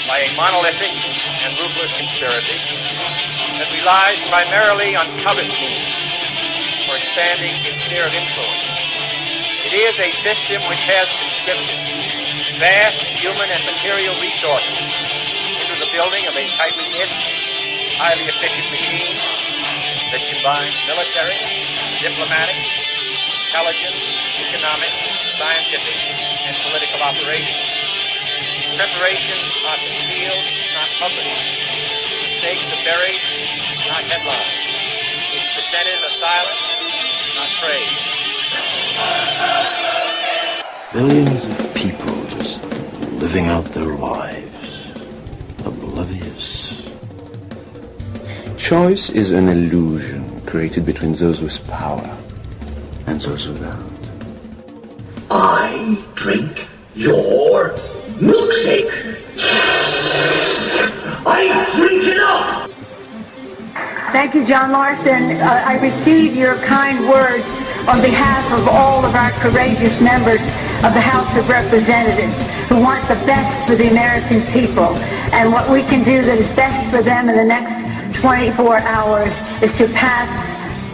by a monolithic and ruthless conspiracy that relies primarily on covert means for expanding its sphere of influence. It is a system which has conscripted vast human and material resources into the building of a tightly knit, highly efficient machine that combines military, diplomatic, intelligence, economic, scientific, and political operations. These preparations are concealed, not published. Its mistakes are buried, not headlined. Its dissenters are silenced, not praised. Billions of people just living out their lives, oblivious. Choice is an illusion created between those with power and those without. I drink your milkshake. I drink it up. Thank you, John Larson. I receive your kind words on behalf of all of our courageous members of the House of Representatives who want the best for the American people. And what we can do that is best for them in the next 24 hours is to pass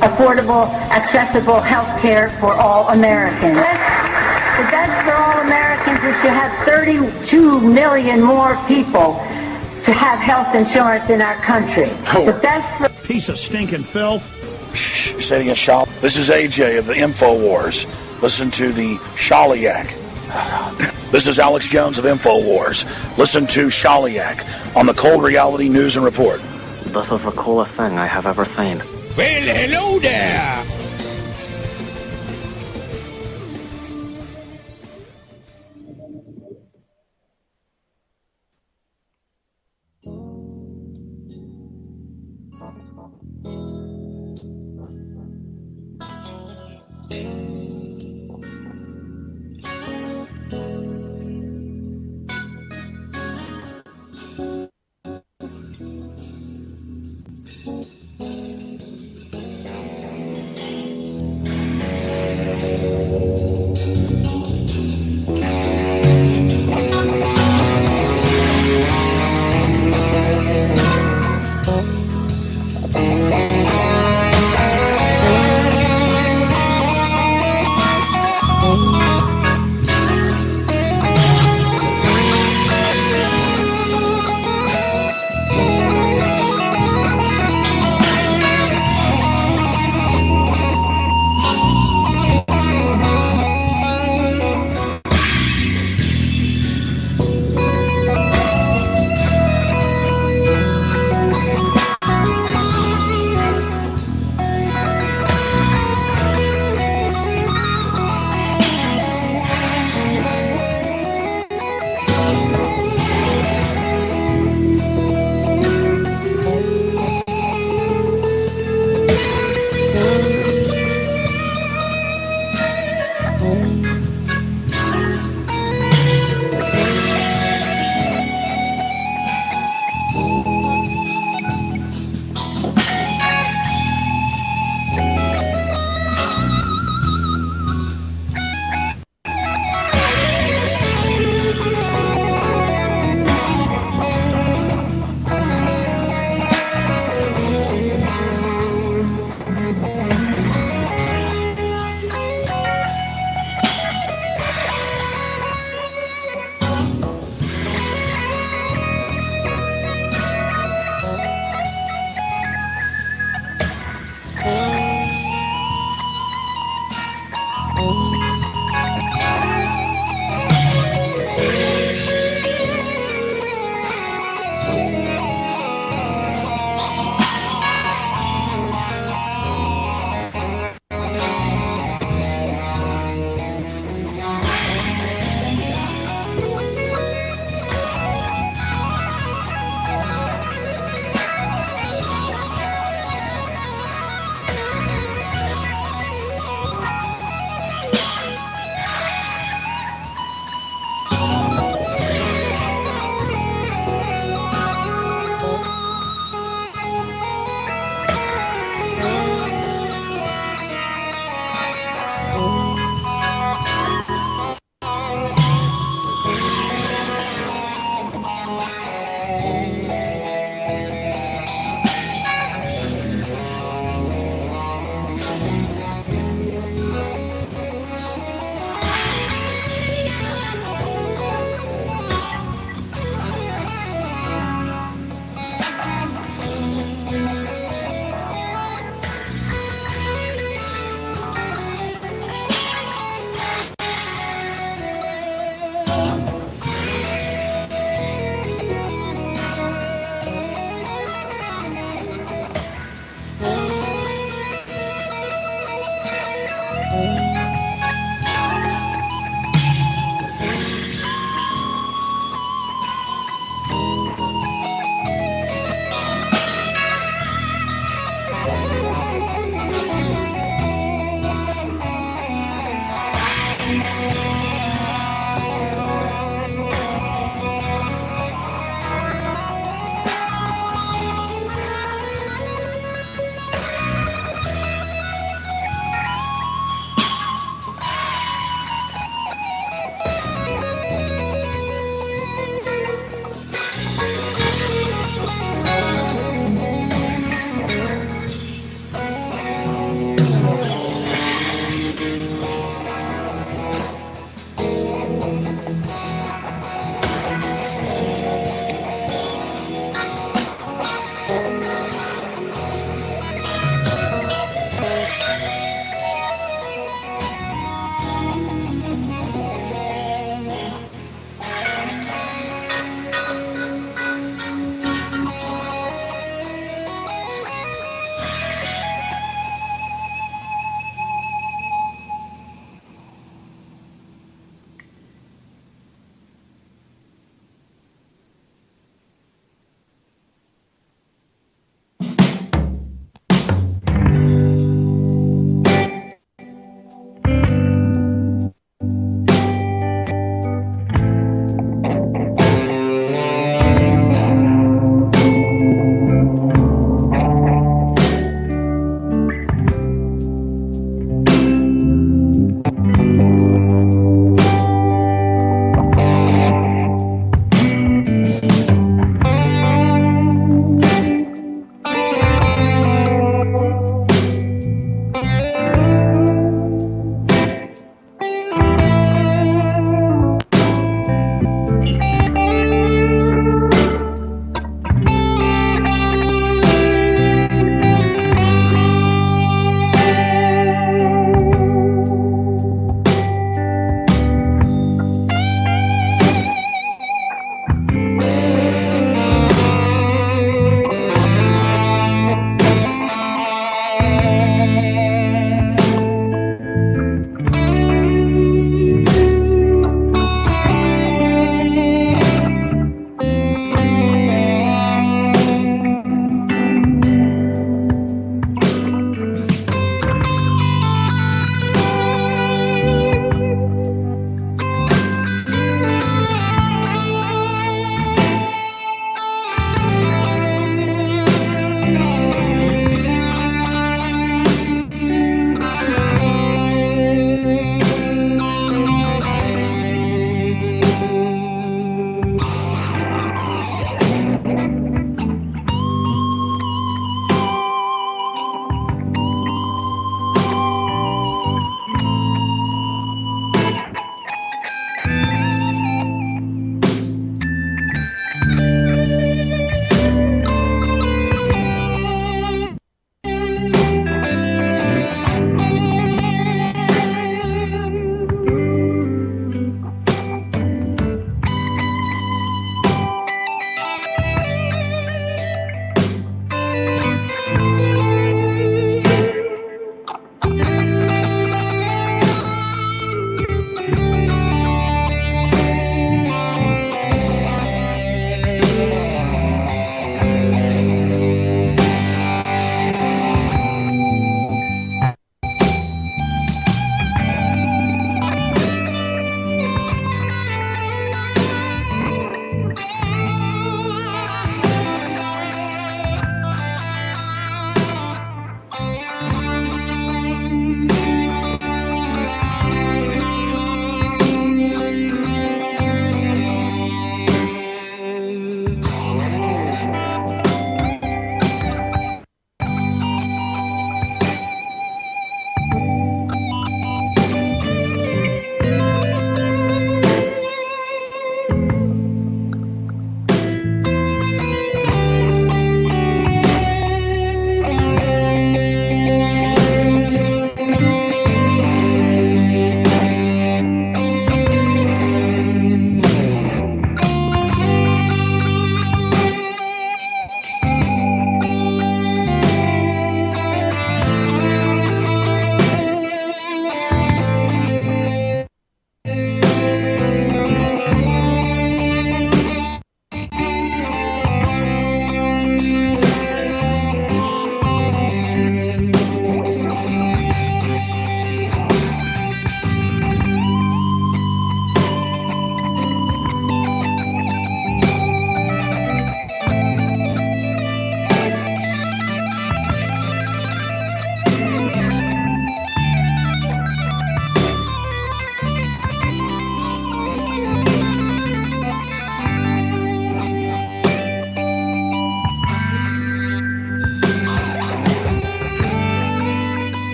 affordable, accessible health care for all Americans. The best for all Americans is to have 32 million more people to have health insurance in our country. The best for... Piece of stinking filth. Shh, you're sitting in Shali. This is AJ of the InfoWars. Listen to the Shaliak. This is Alex Jones of InfoWars. Listen to Shaliak on the Cold Reality News and Report. This is the coolest thing I have ever seen. Well, hello there.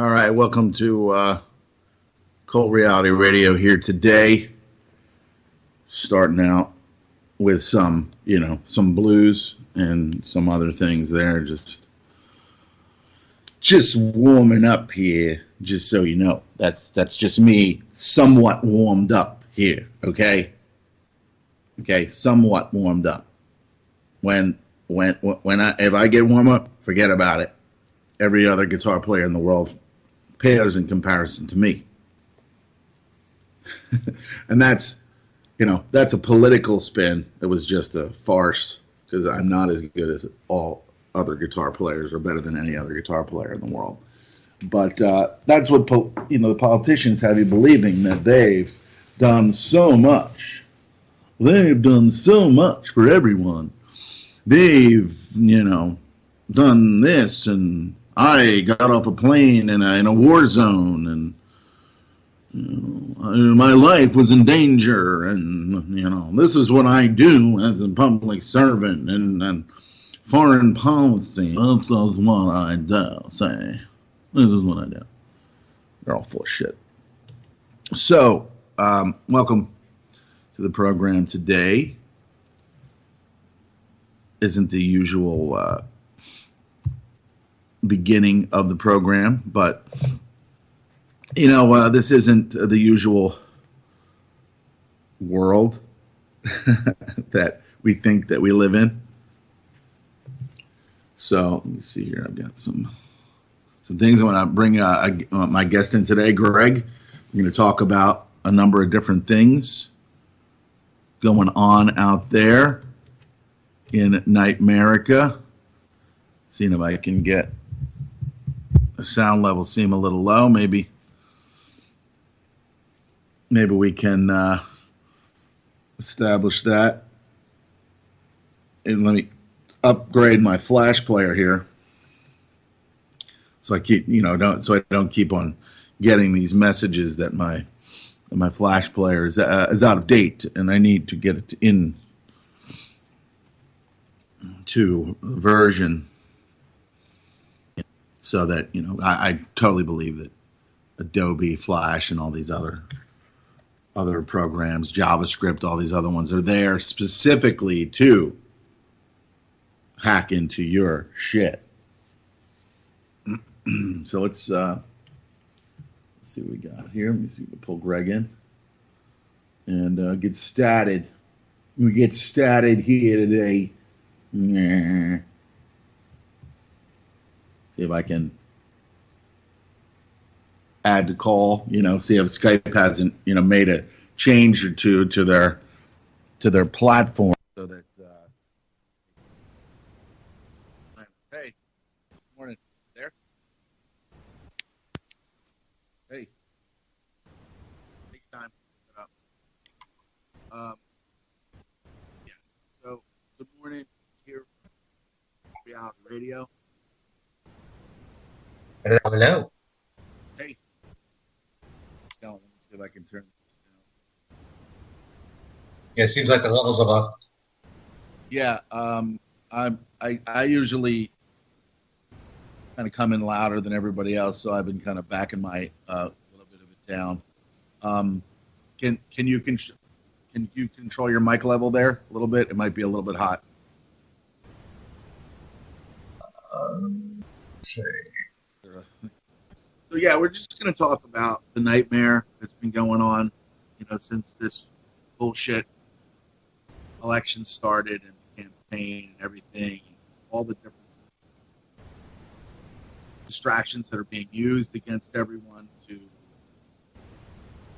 All right, welcome to Cult Reality Radio here today. Starting out with some blues and some other things there. Just warming up here, just so you know. That's just me somewhat warmed up here, okay? Okay, somewhat warmed up. If I get warm up, forget about it. Every other guitar player in the world pales in comparison to me. And that's a political spin. It was just a farce because I'm not as good as all other guitar players or better than any other guitar player in the world. But that's what the politicians have you believing, that they've done so much. They've done so much for everyone. They've, done this, and I got off a plane in a war zone, and my life was in danger, and this is what I do as a public servant, and foreign policy. This is what I do. Say, this is what I do. They're all full of shit. So, welcome to the program today. Isn't the usual beginning of the program, but this isn't the usual world that we think that we live in. So let me see here. I've got some things I want to bring my guest in today, Greg. We're going to talk about a number of different things going on out there in Nightmerica. Seeing if I can get the sound level seem a little low. Maybe we can establish that. And let me upgrade my flash player here, so I keep I don't keep on getting these messages that my flash player is out of date, and I need to get it in to version, so that I totally believe that Adobe Flash and all these other programs, JavaScript, all these other ones are there specifically to hack into your shit. So let's see what we got here. Let me see if we pull Greg in and get started. We get started here today. See if I can add to call. See if Skype hasn't made a change or two to their platform, so that. Hey, good morning. There. Hey. Take your time. Set up. Yeah. So, good morning. Here, Reality Radio. Hello. Hey. So, let me see if I can turn this down. Yeah, it seems like the levels are up. Yeah. I usually kind of come in louder than everybody else, so I've been kind of backing my little bit of it down. Can you control your mic level there a little bit? It might be a little bit hot. Sure. So yeah, we're just going to talk about the nightmare that's been going on, since this bullshit election started, and the campaign and everything, all the different distractions that are being used against everyone to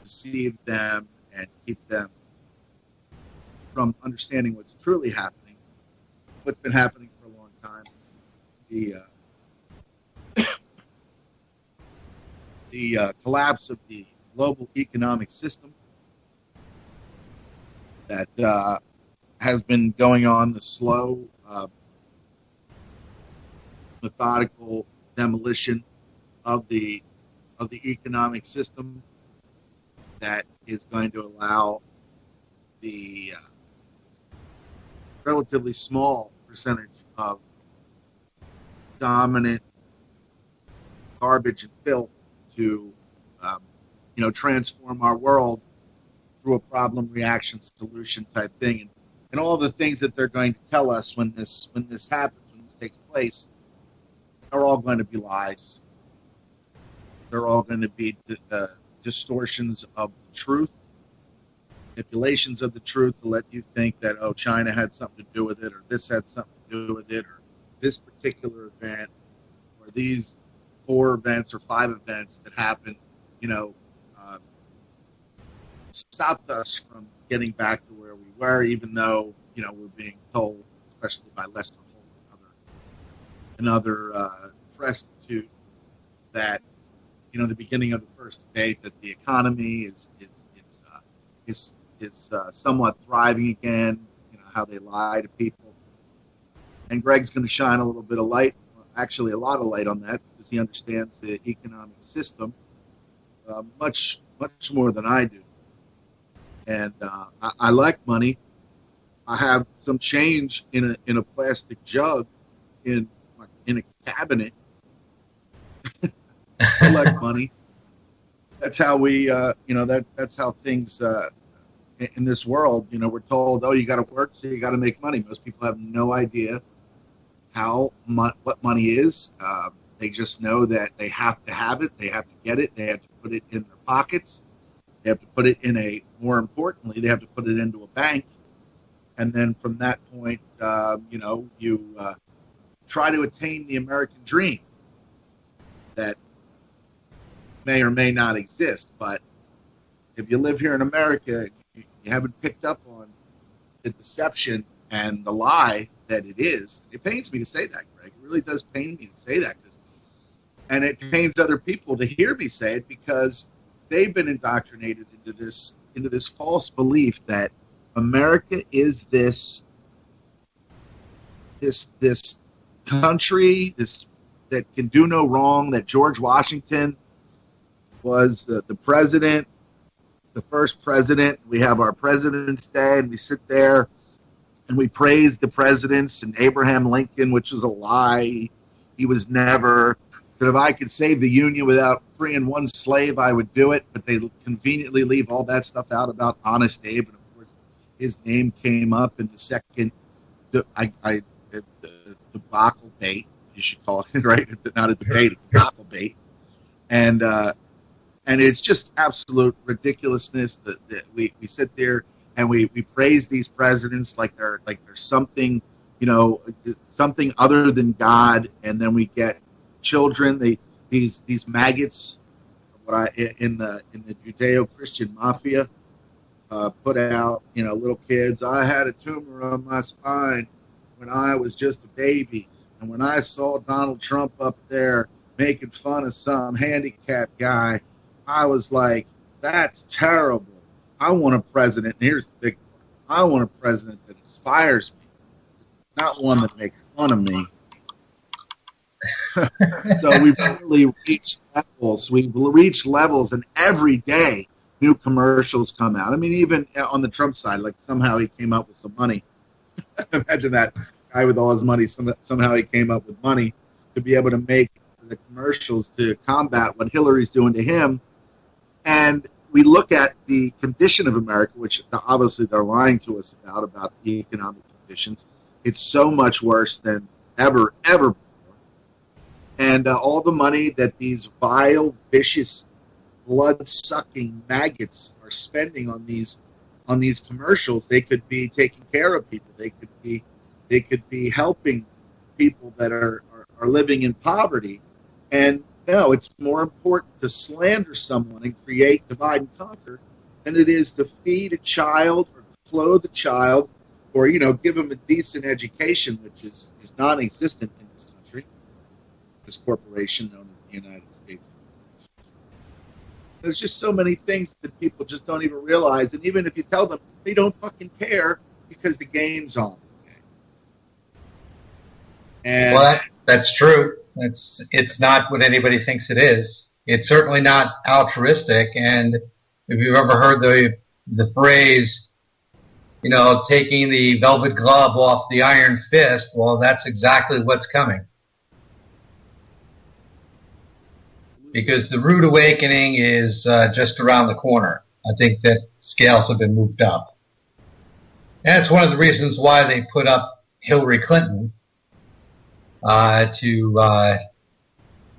deceive them and keep them from understanding what's truly happening, what's been happening for a long time. The collapse of the global economic system that has been going on, the slow, methodical demolition of the economic system that is going to allow the relatively small percentage of dominant garbage and filth to, transform our world through a problem, reaction, solution type thing, and all the things that they're going to tell us when this happens, when this takes place, are all going to be lies. They're all going to be distortions of the truth, manipulations of the truth to let you think that, China had something to do with it, or this had something to do with it, or this particular event, or these 4 events or 5 events that happened, stopped us from getting back to where we were, even though, we're being told, especially by Lester Holt and other press institute, that, the beginning of the first debate, that the economy is somewhat thriving again, how they lie to people. And Greg's going to shine a little bit of light, actually a lot of light on that, because he understands the economic system much more than I do. And I like money. I have some change in a plastic jug in a cabinet. I like money. That's how we, that's how things in this world. We're told, you got to work, so you got to make money. Most people have no idea what money is. They just know that they have to have it. They have to get it. They have to put it in their pockets. They have to put it more importantly, they have to put it into a bank. And then from that point, you try to attain the American dream that may or may not exist. But if you live here in America, you haven't picked up on the deception and the lie that it is. It pains me to say that, Greg. It really does pain me to say that. And it pains other people to hear me say it, because they've been indoctrinated into this false belief that America is this country that can do no wrong, that George Washington was the president, the first president. We have our President's Day, and we sit there and we praise the presidents, and Abraham Lincoln, which was a lie. He was never. That if I could save the Union without freeing one slave, I would do it. But they conveniently leave all that stuff out about Honest Abe. And, of course, his name came up in the second debacle bait, you should call it, right? Not a debate, a debacle bait. And it's just absolute ridiculousness that we sit there and we praise these presidents like they're something, something other than God. And then we get children, these maggots, in the Judeo-Christian mafia put out, little kids. I had a tumor on my spine when I was just a baby, and when I saw Donald Trump up there making fun of some handicapped guy, I was like, that's terrible. I want a president, and here's the big part, I want a president that inspires me, not one that makes fun of me. So we've really reached levels. We've reached levels, and every day new commercials come out. I mean, even on the Trump side, like somehow he came up with some money. Imagine that guy with all his money. Somehow he came up with money to be able to make the commercials to combat what Hillary's doing to him. And we look at the condition of America, which obviously they're lying to us about the economic conditions. It's so much worse than ever before. And all the money that these vile, vicious, blood-sucking maggots are spending on these commercials, they could be taking care of people. They could be helping people that are living in poverty. And no, it's more important to slander someone and create divide and conquer than it is to feed a child or clothe a child or give them a decent education, which is non-existent in this country. This corporation known as the United States. There's just so many things that people just don't even realize, and even if you tell them, they don't fucking care because the game's on. And well, that's true. It's not what anybody thinks it is. It's certainly not altruistic. And if you've ever heard the phrase, taking the velvet glove off the iron fist, well, that's exactly what's coming. because the rude awakening is just around the corner. I think that scales have been moved up. And it's one of the reasons why they put up Hillary Clinton to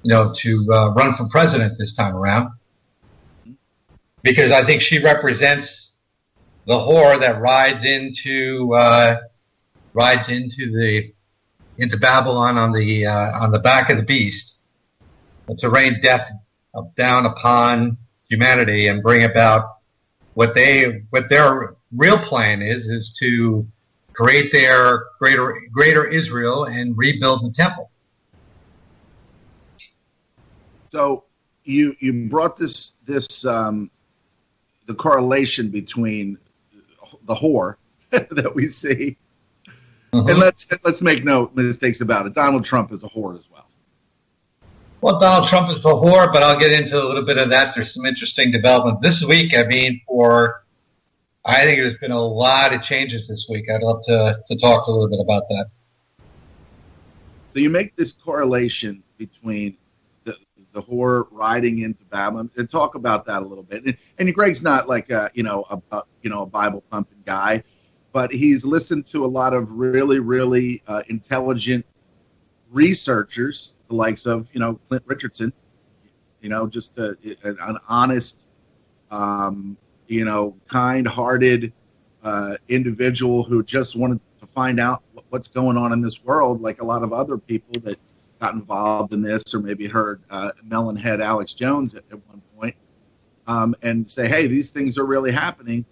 run for president this time around, because I think she represents the whore that rides into Babylon on the back of the beast, to rain death down upon humanity and bring about what their real plan is to create their greater Israel and rebuild the temple. So you brought this the correlation between the whore that we see, and let's make no mistakes about it. Donald Trump is a whore as well. Well, Donald Trump is a whore, but I'll get into a little bit of that. There's some interesting development this week. I think there's been a lot of changes this week. I'd love to talk a little bit about that. So you make this correlation between the whore riding into Babylon, and talk about that a little bit. And Greg's not like a Bible thumping guy, but he's listened to a lot of really, really intelligent researchers, the likes of Clint Richardson, just an honest, kind-hearted individual who just wanted to find out what's going on in this world, like a lot of other people that got involved in this, or maybe heard Melonhead Alex Jones at one point, and say, hey, these things are really happening.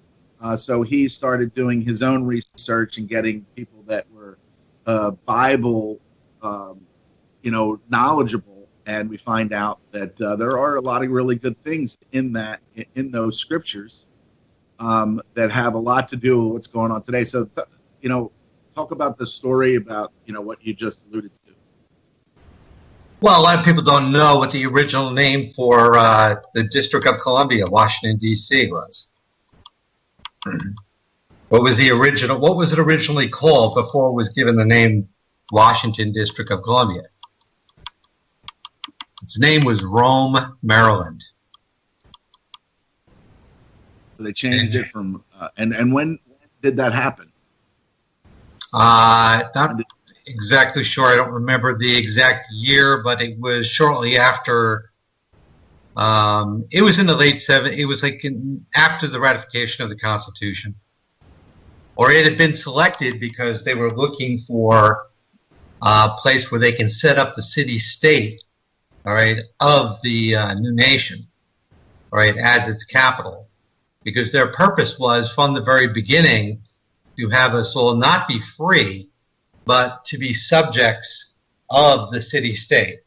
So he started doing his own research and getting people that were Bible, knowledgeable, and we find out that there are a lot of really good things in those scriptures that have a lot to do with what's going on today. So, talk about the story about what you just alluded to. Well, a lot of people don't know what the original name for the District of Columbia, Washington, D.C. was. What was it originally called before it was given the name Washington District of Columbia? Its name was Rome, Maryland. They changed it from, and when did that happen? Not exactly sure. I don't remember the exact year, but it was shortly after. It was in the late 70s. It was after the ratification of the Constitution, or it had been selected because they were looking for a place where they can set up the city-state, all right, of the new nation, all right, as its capital, because their purpose was from the very beginning to have us all not be free, but to be subjects of the city-state,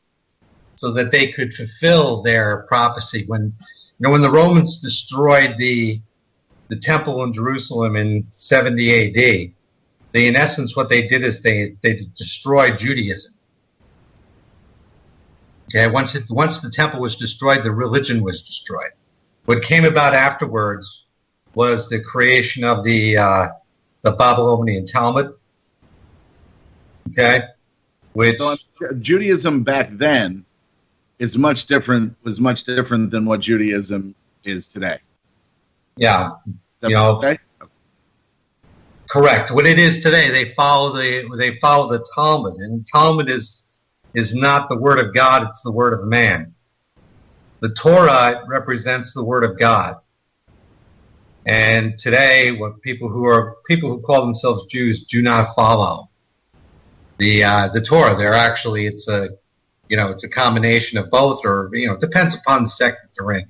so that they could fulfill their prophecy. When the Romans destroyed the temple in Jerusalem in 70 A.D., in essence what they did is they destroyed Judaism. Okay, once the temple was destroyed, the religion was destroyed. What came about afterwards was the creation of the Babylonian Talmud. Okay, which Judaism back then was much different than what Judaism is today. Yeah, okay? Correct. What it is today, they follow the Talmud, and Talmud is not the word of God; it's the word of man. The Torah represents the word of God, and today, what people who call themselves Jews do not follow the Torah. They're actually it's a combination of both, or it depends upon the sect that they're in.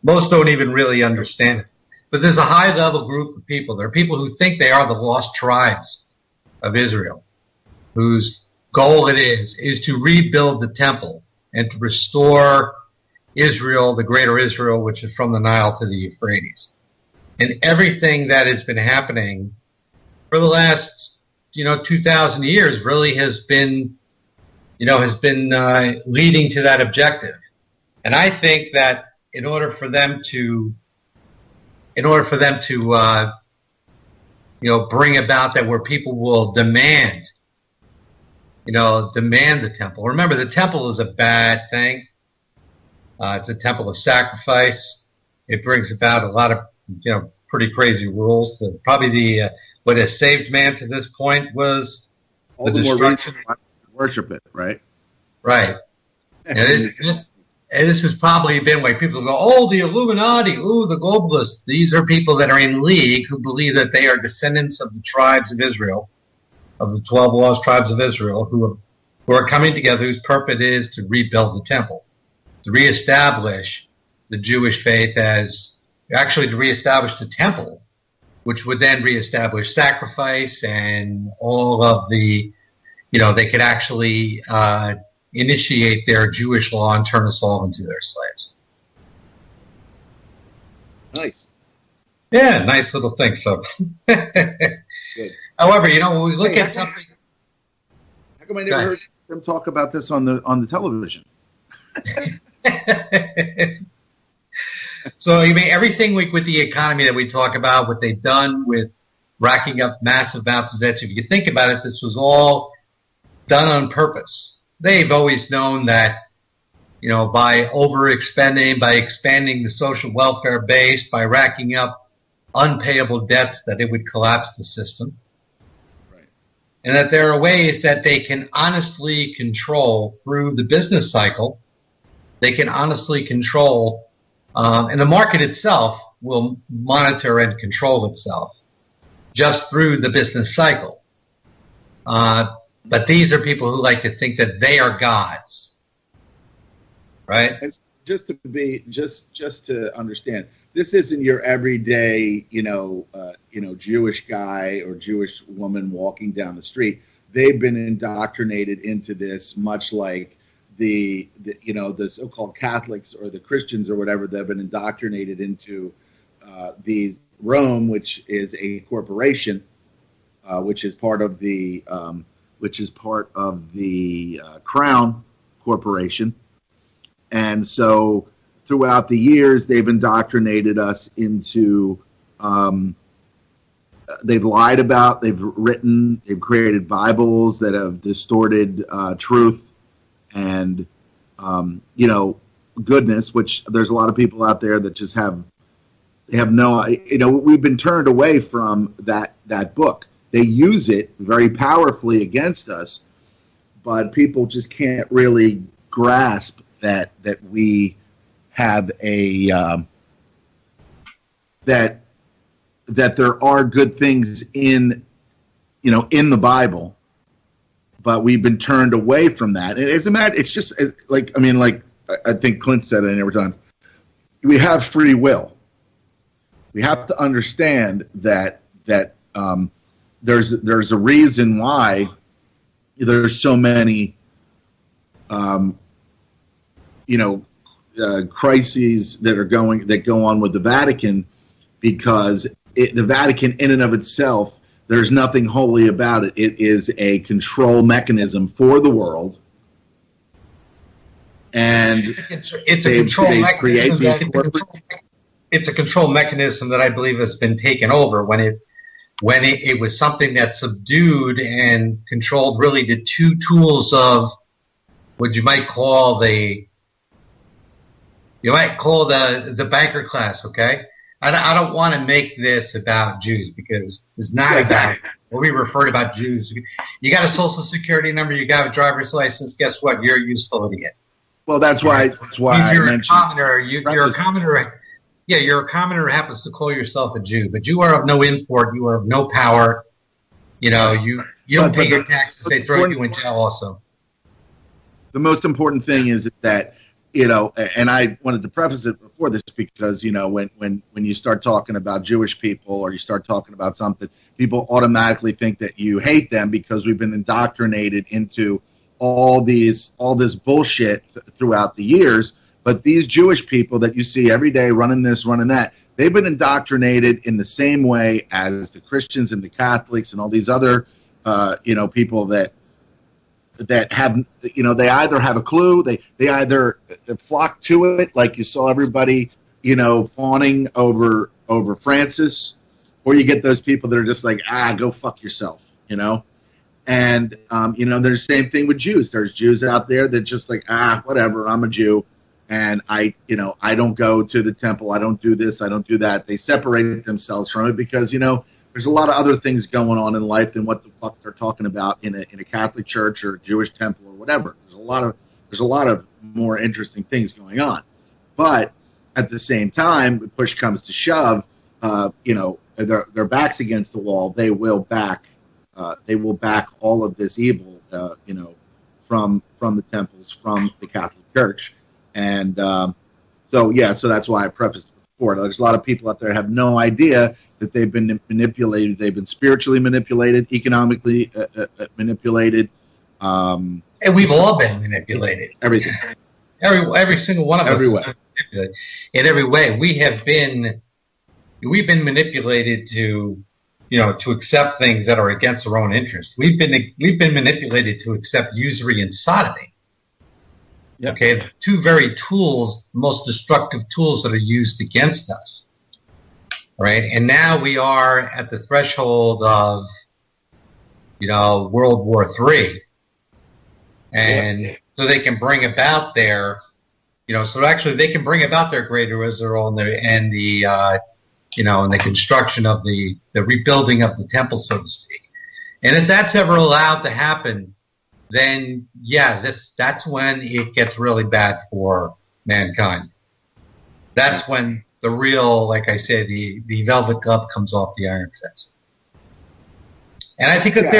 Most don't even really understand it. But there's a high-level group of people. There are people who think they are the lost tribes of Israel, whose goal it is to rebuild the temple and to restore Israel, the greater Israel, which is from the Nile to the Euphrates. And everything that has been happening for the last, 2,000 years really has been leading to that objective. And I think that in order for them to bring about that, where people will demand the temple. Remember, the temple is a bad thing. It's a temple of sacrifice. It brings about a lot of pretty crazy rules. Probably what has saved man to this point was All the the more destruction. reason to worship it, right? Right. And this has probably been why people go, oh, the Illuminati, oh, the globalists. These are people that are in league who believe that they are descendants of the tribes of Israel, of the 12 lost tribes of Israel, who are coming together, whose purpose is to rebuild the temple, to reestablish the Jewish faith to reestablish the temple, which would then reestablish sacrifice and all of the, they could actually initiate their Jewish law and turn us all into their slaves. Nice. Yeah, nice little thing. So, Good. However, when we look at something, how come I never heard them talk about this on the television? So, everything with the economy that we talk about, what they've done with racking up massive amounts of debt. If you think about it, this was all done on purpose. They've always known that, by overexpending, by expanding the social welfare base, by racking up unpayable debts, that it would collapse the system. Right. And that there are ways that they can honestly control through the business cycle. They can honestly control, and the market itself will monitor and control itself just through the business cycle. But these are people who like to think that they are gods, right? And just to understand, this isn't your everyday, Jewish guy or Jewish woman walking down the street. They've been indoctrinated into this, much like the so-called Catholics or the Christians or whatever. They've been indoctrinated into the Rome, which is a corporation, which is part of the Crown Corporation. And so throughout the years, they've indoctrinated us into, they've lied about, they've created Bibles that have distorted truth and, goodness, which there's a lot of people out there that just we've been turned away from that book. They use it very powerfully against us, but people just can't really grasp that we have that there are good things in the Bible, but we've been turned away from that. And it's just I think Clint said it every time. We have free will. We have to understand that there's a reason why there's so many crises that go on with the Vatican, because the Vatican in and of itself, there's nothing holy about it. It is a control mechanism for the world, and it's a control mechanism. It's a control mechanism that I believe has been taken over when it was something that subdued and controlled really the two tools of what you might call the banker class. Okay, I don't want to make this about Jews, because it's not about what we refer to about Jews. You got a social security number, you got a driver's license. Guess what? You're a useful idiot. Well, that's why I mentioned. You're a commoner. Yeah, you're a commoner who happens to call yourself a Jew, but you are of no import. You are of no power. You don't pay your taxes. They throw you in jail also. The most important thing is that, and I wanted to preface it before this, because, when you start talking about Jewish people, or you start talking about something, people automatically think that you hate them, because we've been indoctrinated into all this bullshit throughout the years. But these Jewish people that you see every day running this, running that, they've been indoctrinated in the same way as the Christians and the Catholics and all these other, people that have, they either have a clue, they either flock to it, like you saw everybody, fawning over Francis, or you get those people that are just like, go fuck yourself, And, there's the same thing with Jews. There's Jews out there that just like, whatever, I'm a Jew. and I don't go to the temple. I don't do this. I don't do that. They separate themselves from it because, there's a lot of other things going on in life than what the fuck they're talking about in a Catholic church or a Jewish temple or whatever. There's a lot of more interesting things going on. But at the same time, when push comes to shove, their backs against the wall. They will back all of this evil, from the temples, from the Catholic Church, and so that's why I prefaced it before. There's a lot of people out there have no idea that they've been manipulated. They've been spiritually manipulated, economically manipulated, and we've all been manipulated. Everything, every single one of us. Everywhere. In every way, we've been manipulated to accept things that are against our own interest. We've been manipulated to accept usury and sodomy. Yep. Okay, the two very tools, the most destructive tools that are used against us. Right, and now we are at the threshold of, World War III, and so they can bring about their, they can bring about their greater Israel and the construction of the rebuilding of the temple, so to speak. And if that's ever allowed to happen, then that's when it gets really bad for mankind. That's when the real, like I said, the velvet glove comes off the iron fist. And I think that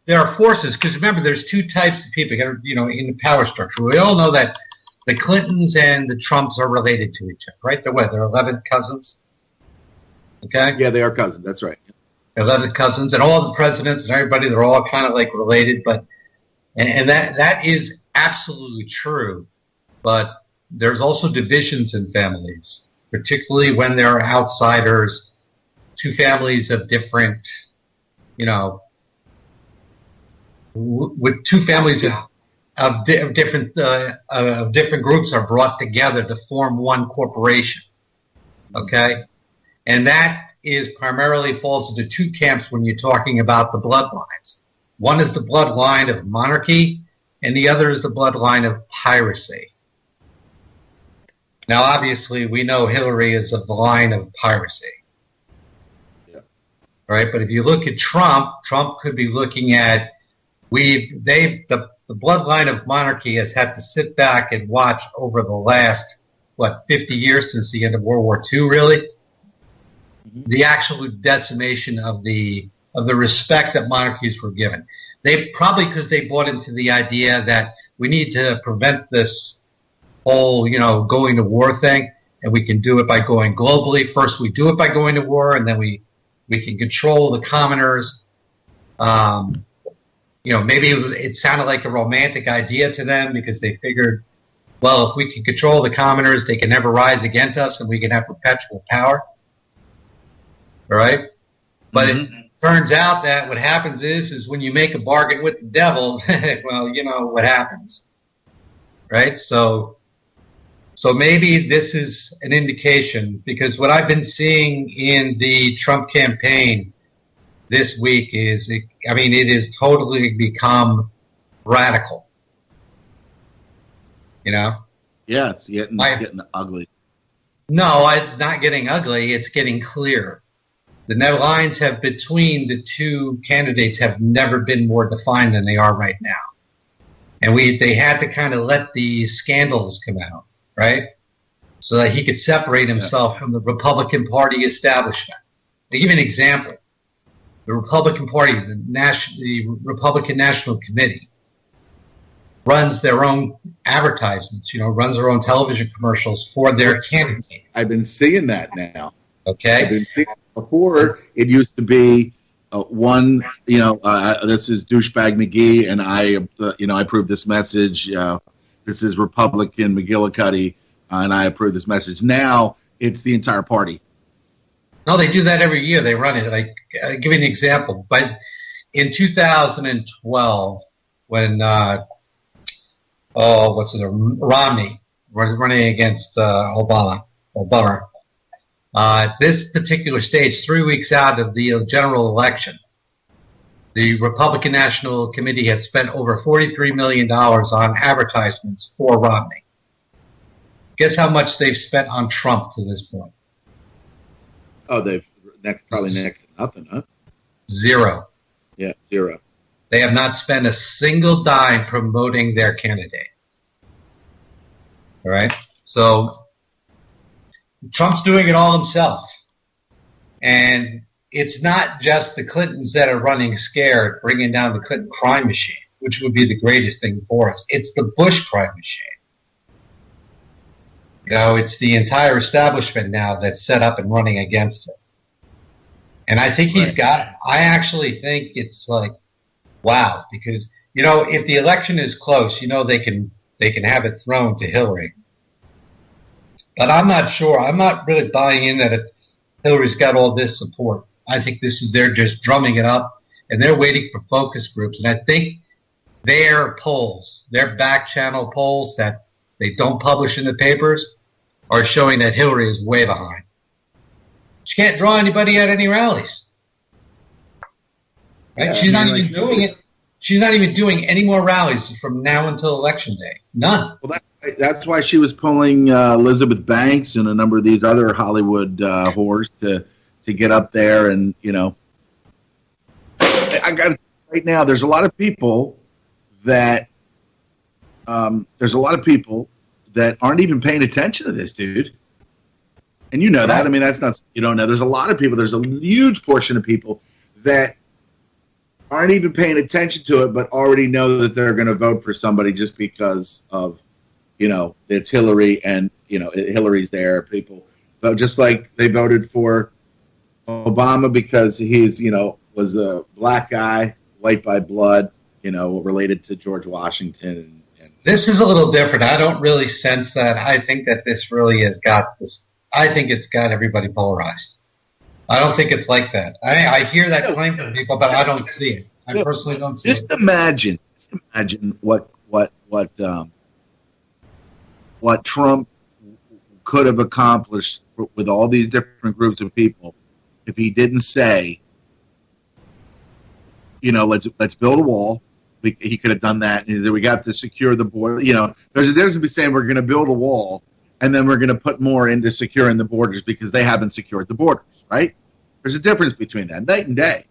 there are forces, because remember, there's two types of people, in the power structure. We all know that the Clintons and the Trumps are related to each other, right? They're 11th cousins. Okay? Yeah, they are cousins. That's right. 11th cousins, and all the presidents and everybody, they're all kind of like related, and that is absolutely true. But there's also divisions in families, particularly when there are outsiders, two families of different, with two families of different groups are brought together to form one corporation. Okay, and that is primarily falls into two camps when you're talking about the bloodlines. One is the bloodline of monarchy, and the other is the bloodline of piracy. Now, obviously, we know Hillary is of the line of piracy. Yeah. Right? But if you look at Trump could be looking at the bloodline of monarchy has had to sit back and watch over the last 50 years since the end of World War II, really. Mm-hmm. The actual decimation of the respect that monarchies were given. They probably, because they bought into the idea that we need to prevent this whole, going to war thing, and we can do it by going globally. First, we do it by going to war, and then we can control the commoners. Maybe it sounded like a romantic idea to them because they figured, well, if we can control the commoners, they can never rise against us, and we can have perpetual power. All right? But it turns out that what happens is when you make a bargain with the devil, well, you know what happens. Right? So maybe this is an indication, because what I've been seeing in the Trump campaign this week is, it has totally become radical. Yeah, it's getting ugly. No, it's not getting ugly. It's getting clear. The lines between the two candidates have never been more defined than they are right now. And they had to kind of let the scandals come out, right? So that he could separate himself from the Republican Party establishment. To give you an example, the Republican Party, the Republican National Committee, runs their own advertisements, runs their own television commercials for their candidates. I've been seeing that now. Okay. I've been seeing before. It used to be this is douchebag McGee, and I approve this message. This is Republican McGillicuddy, and I approve this message. Now it's the entire party. No, they do that every year. They run it. I'll give you an example. But in 2012, when Romney was running against Obama. This particular stage, 3 weeks out of the general election, the Republican National Committee had spent over $43 million on advertisements for Romney. Guess how much they've spent on Trump to this point? Oh, they've probably next to nothing, huh? Zero. Yeah, zero. They have not spent a single dime promoting their candidate. All right? So Trump's doing it all himself. And it's not just the Clintons that are running scared, bringing down the Clinton crime machine, which would be the greatest thing for us. It's the Bush crime machine. You know, it's the entire establishment now that's set up and running against him. And I think he's got it. I actually think it's like, wow, because, you know, if the election is close, you know, they can have it thrown to Hillary. But I'm not sure. I'm not really buying in that Hillary's got all this support. I think they're just drumming it up, and they're waiting for focus groups. And I think their polls, their back channel polls that they don't publish in the papers, are showing that Hillary is way behind. She can't draw anybody at any rallies. Right? Yeah, She's not even doing it. She's not even doing any more rallies from now until Election Day. None. Well, that's why she was pulling Elizabeth Banks and a number of these other Hollywood whores to get up there. And, you know, I got right now, there's a lot of people that aren't even paying attention to this, dude. And you know that. I mean, that's not, you don't know. There's a lot of people. There's a huge portion of people that aren't even paying attention to it, but already know that they're going to vote for somebody just because of, you know, it's Hillary and, you know, Hillary's there. People vote just like they voted for Obama because he's, you know, was a black guy, white by blood, you know, related to George Washington. And this is a little different. I don't really sense that. I think that this really has got this. I think it's got everybody polarized. I don't think it's like that. I hear that claim from people, but I don't see it. I personally don't see it. Just imagine what Trump could have accomplished with all these different groups of people if he didn't say, you know, let's build a wall. He could have done that. And he said, we got to secure the border. You know, there's a difference between saying we're going to build a wall and then we're going to put more into securing the borders because they haven't secured the borders, right? There's a difference between that, night and day.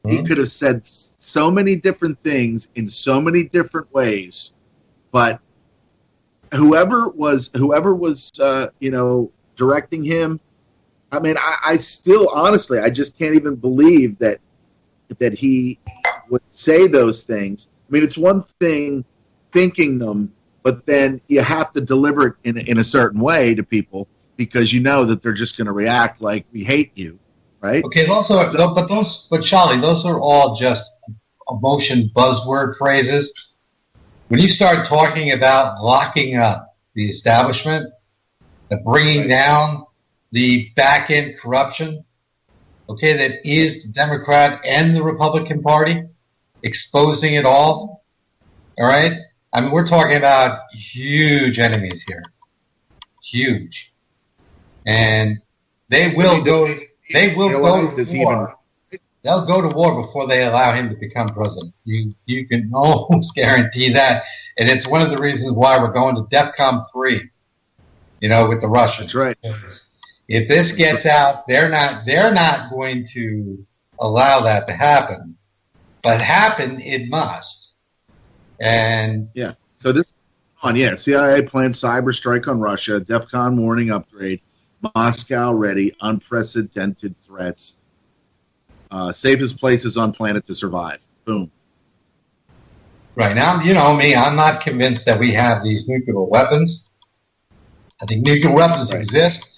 Mm-hmm. He could have said so many different things in so many different ways, but whoever was you know, directing him, I mean, I still, honestly, I just can't even believe that he would say those things. I mean, it's one thing thinking them, but then you have to deliver it in a certain way to people because you know that they're just going to react like we hate you, right? Okay, but Shali, those are all just emotion buzzword phrases. When you start talking about locking up the establishment, bringing down the back-end corruption, okay, that is the Democrat and the Republican Party, exposing it all right? I mean, we're talking about huge enemies here. Huge. And they will go to war. They'll go to war before they allow him to become president. You can almost guarantee that. And it's one of the reasons why we're going to DEFCON 3, you know, with the Russians. That's right. If this gets out, they're not going to allow that to happen. But happen it must. And yeah. So this on, yeah. CIA planned cyber strike on Russia, DEFCON warning upgrade, Moscow ready, unprecedented threats. Safest places on planet to survive. Boom. Right now, you know me, I'm not convinced that we have these nuclear weapons. I think nuclear weapons exist,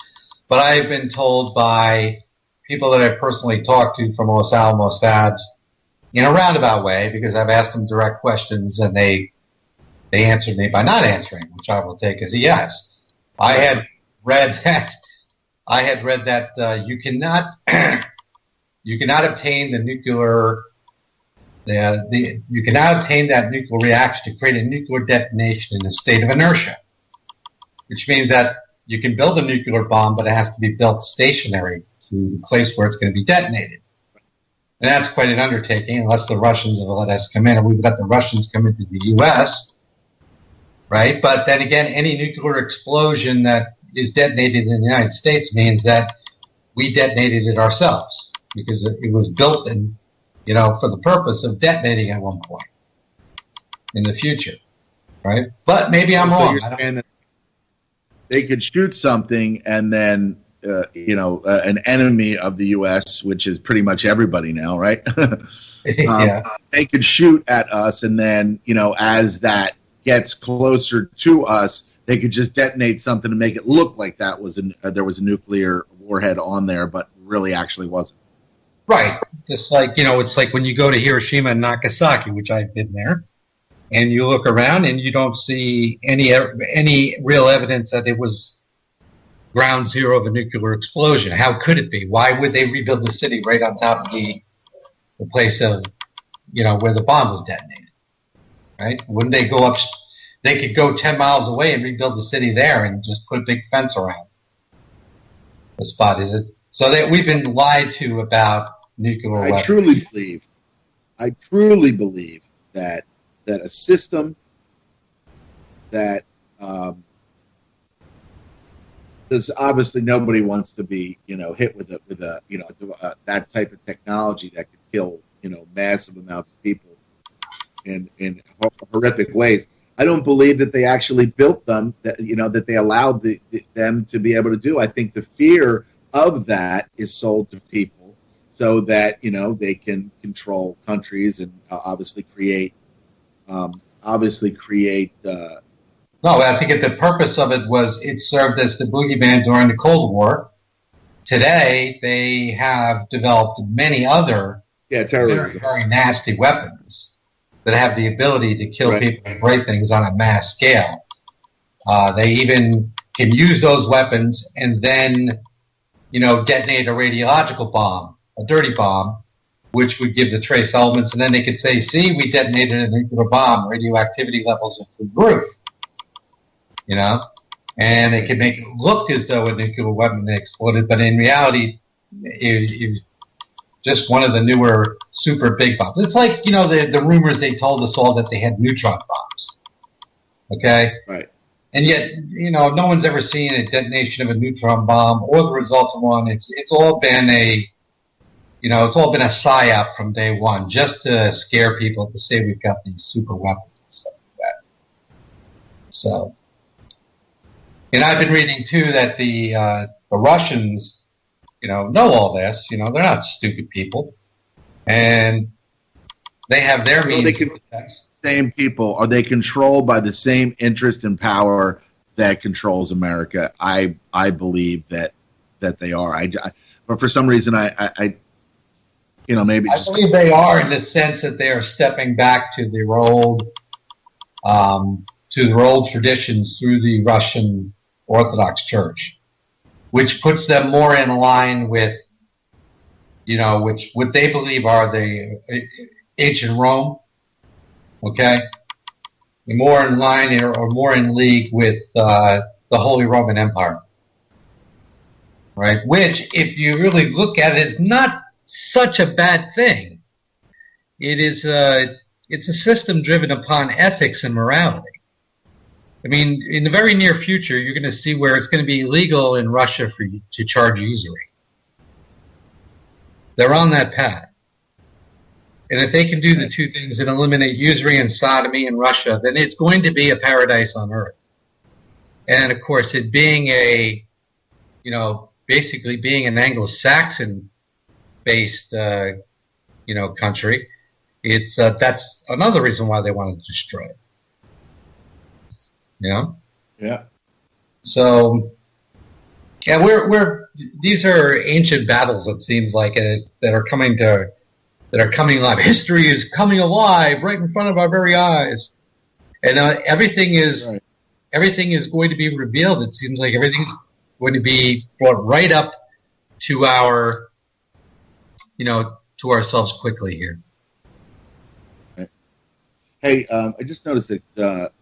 but I've been told by people that I've personally talked to from Los Alamos Labs in a roundabout way, because I've asked them direct questions and they answered me by not answering, which I will take as a yes. I had read that you cannot obtain the nuclear. You cannot obtain that nuclear reaction to create a nuclear detonation in a state of inertia, which means that you can build a nuclear bomb, but it has to be built stationary to the place where it's going to be detonated. And that's quite an undertaking, unless the Russians have let us come in, and we've let the Russians come into the U.S. right? But then again, any nuclear explosion that is detonated in the United States means that we detonated it ourselves because it was built and, for the purpose of detonating at one point in the future, right? But maybe I'm wrong. You're saying that they could shoot something and then, an enemy of the U.S., which is pretty much everybody now, right? Yeah. They could shoot at us, and then, as that gets closer to us, they could just detonate something to make it look like that was there was a nuclear warhead on there, but really actually wasn't. Right. Just like, it's like when you go to Hiroshima and Nagasaki, which I've been there, and you look around and you don't see any real evidence that it was ground zero of a nuclear explosion. How could it be? Why would they rebuild the city right on top of the place of, where the bomb was detonated? Right? Wouldn't they go up? They could go 10 miles away and rebuild the city there and just put a big fence around the spot. So that we've been lied to about nuclear weapons. I truly believe that a system that there's obviously nobody wants to be hit with that type of technology that could kill massive amounts of people in horrific ways. I don't believe that they actually built them, that they allowed them to be able to do. I think the fear of that is sold to people so that, they can control countries and obviously create. No, I think the purpose of it was it served as the boogeyman during the Cold War. Today, they have developed many other very, very nasty weapons that have the ability to kill people and break things on a mass scale. They even can use those weapons and then, detonate a radiological bomb, a dirty bomb, which would give the trace elements, and then they could say, see, we detonated a nuclear bomb, radioactivity levels are through the roof. And they could make it look as though a nuclear weapon exploded, but in reality, it was just one of the newer super big bombs. It's like, the rumors they told us all that they had neutron bombs. Okay? Right. And yet, no one's ever seen a detonation of a neutron bomb or the results of one. It's all been a psyop from day one, just to scare people to say we've got these super weapons and stuff like that. So, and I've been reading too that the Russians, know all this. They're not stupid people, and they have their means. Same people, are they controlled by the same interest and power that controls America? I believe that they are. But for some reason, maybe I believe they are in the sense that they are stepping back to their old traditions through the Russian Orthodox Church, which puts them more in line with, what they believe are the ancient Rome. Okay, more in line or more in league with the Holy Roman Empire, right? Which, if you really look at it, is not such a bad thing. It's a system driven upon ethics and morality. I mean, in the very near future, you're going to see where it's going to be illegal in Russia for you to charge usury. They're on that path. And if they can do the two things and eliminate usury and sodomy in Russia, then it's going to be a paradise on earth. And of course, it being basically being an Anglo-Saxon based, country, it's that's another reason why they want to destroy it. Yeah. So, yeah, these are ancient battles. It seems like that are coming alive. History is coming alive right in front of our very eyes, and everything is going to be revealed. It seems like everything's going to be brought right up to our, to ourselves quickly here. Hey, I just noticed that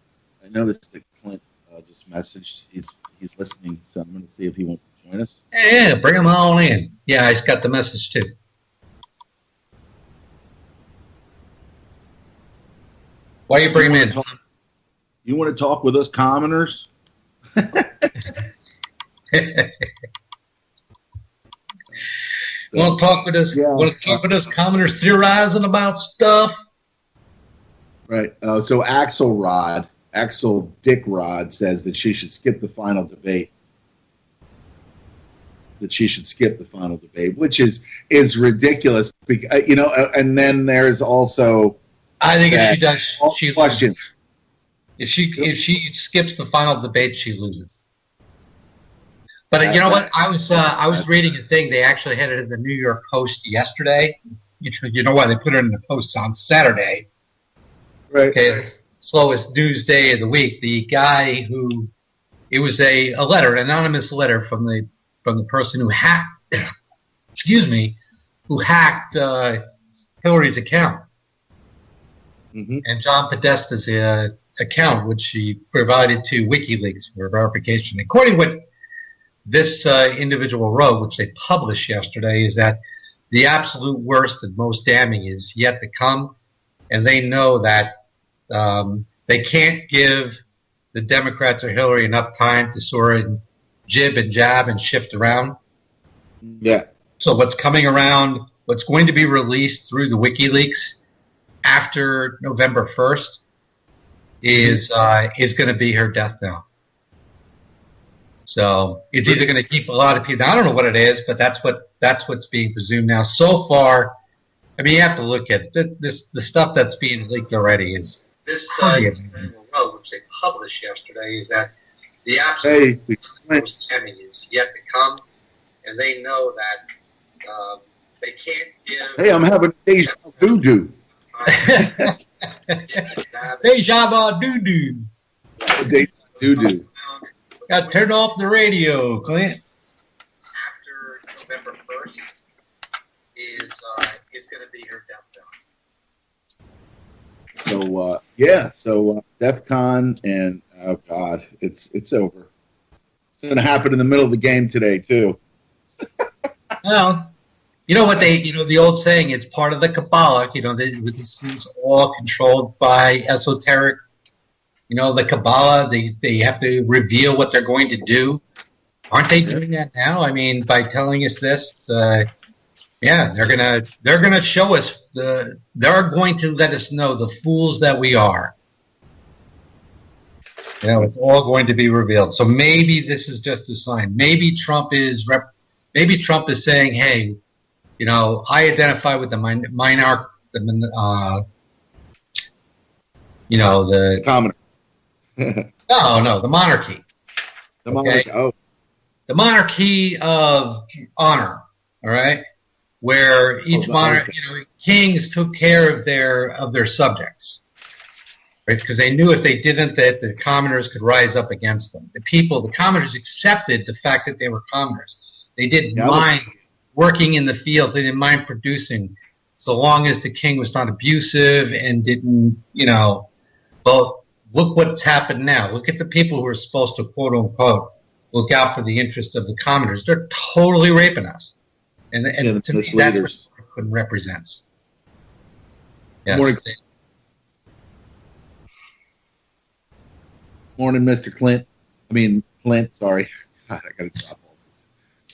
Clint just messaged. He's listening, so I'm going to see if he wants to join us. Yeah, bring him on in. Yeah, I just got the message too. Why you bring him in? You want to talk with us commoners? Want to talk with us? Yeah. Want to talk with us commoners theorizing about stuff? Right. So Axel Dick Rod says that she should skip the final debate. Which is ridiculous. And then there's also. I think if she does, she question. loses. If she skips the final debate, she loses. But you know what? I was reading a thing. They actually had it in the New York Post yesterday. You know why they put it in the Post on Saturday? Right. Okay, it's slowest news day of the week. The guy who it was an anonymous letter from the person who hacked. Who hacked Hillary's account. Mm-hmm. And John Podesta's account, which she provided to WikiLeaks for verification. According to what this individual wrote, which they published yesterday, is that the absolute worst and most damning is yet to come, and they know that they can't give the Democrats or Hillary enough time to sort of jib and jab and shift around. Yeah. So what's coming around, what's going to be released through the WikiLeaks after November 1st is going to be her death knell. So it's either going to keep a lot of people. I don't know what it is, but that's what's being presumed now. So far, I mean, you have to look at the stuff that's being leaked already. Is this which they published yesterday? Is that the absolute most damning is yet to come, and they know that they can't give. Hey, I'm having deja vu. Deja vu. Deja vu. Got to turn off the radio, Clint. After November 1st is going to be her death knell. So DEF CON and oh god, it's over. It's going to happen in the middle of the game today too. Well, you know what the old saying, it's part of the Kabbalah. This is all controlled by esoteric. The Kabbalah, they have to reveal what they're going to do. Aren't they doing that now? I mean, by telling us this, they're gonna show us they're going to let us know the fools that we are. It's all going to be revealed. So maybe this is just a sign. Maybe Trump is saying, hey, I identify with the the commoner. No, the monarchy. The monarchy. Okay? The monarchy of honor. All right, where each monarch, kings took care of their subjects, right? Because they knew if they didn't, that the commoners could rise up against them. The commoners accepted the fact that they were commoners. They didn't mind working in the fields. They didn't mind producing, so long as the king was not abusive and didn't, well. Look what's happened now. Look at the people who are supposed to, quote unquote, look out for the interest of the commoners. They're totally raping us. And to me, that's what Clinton represents. Yes. Morning, Mr. Clint. Clint, sorry. God, I got to drop all this.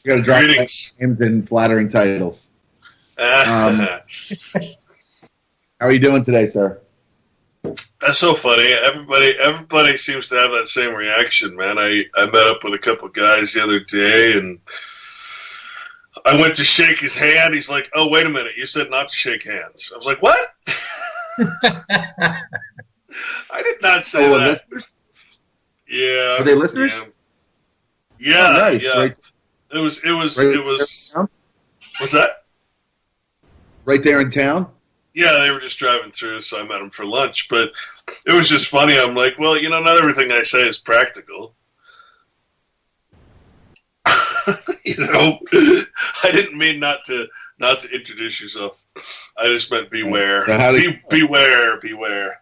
I got to drop names and flattering titles. How are you doing today, sir? That's so funny. Everybody seems to have that same reaction, man. I met up with a couple of guys the other day, and I went to shake his hand. He's like, "Oh, wait a minute. You said not to shake hands." I was like, "What?" I did not say that. Listeners? Yeah. Are they listeners? Yeah. Oh, nice. Yeah. Right. It was. What's that? Right there in town? Yeah, they were just driving through, so I met them for lunch. But it was just funny. I'm like, well, not everything I say is practical. I didn't mean not to introduce yourself. I just meant beware. So beware.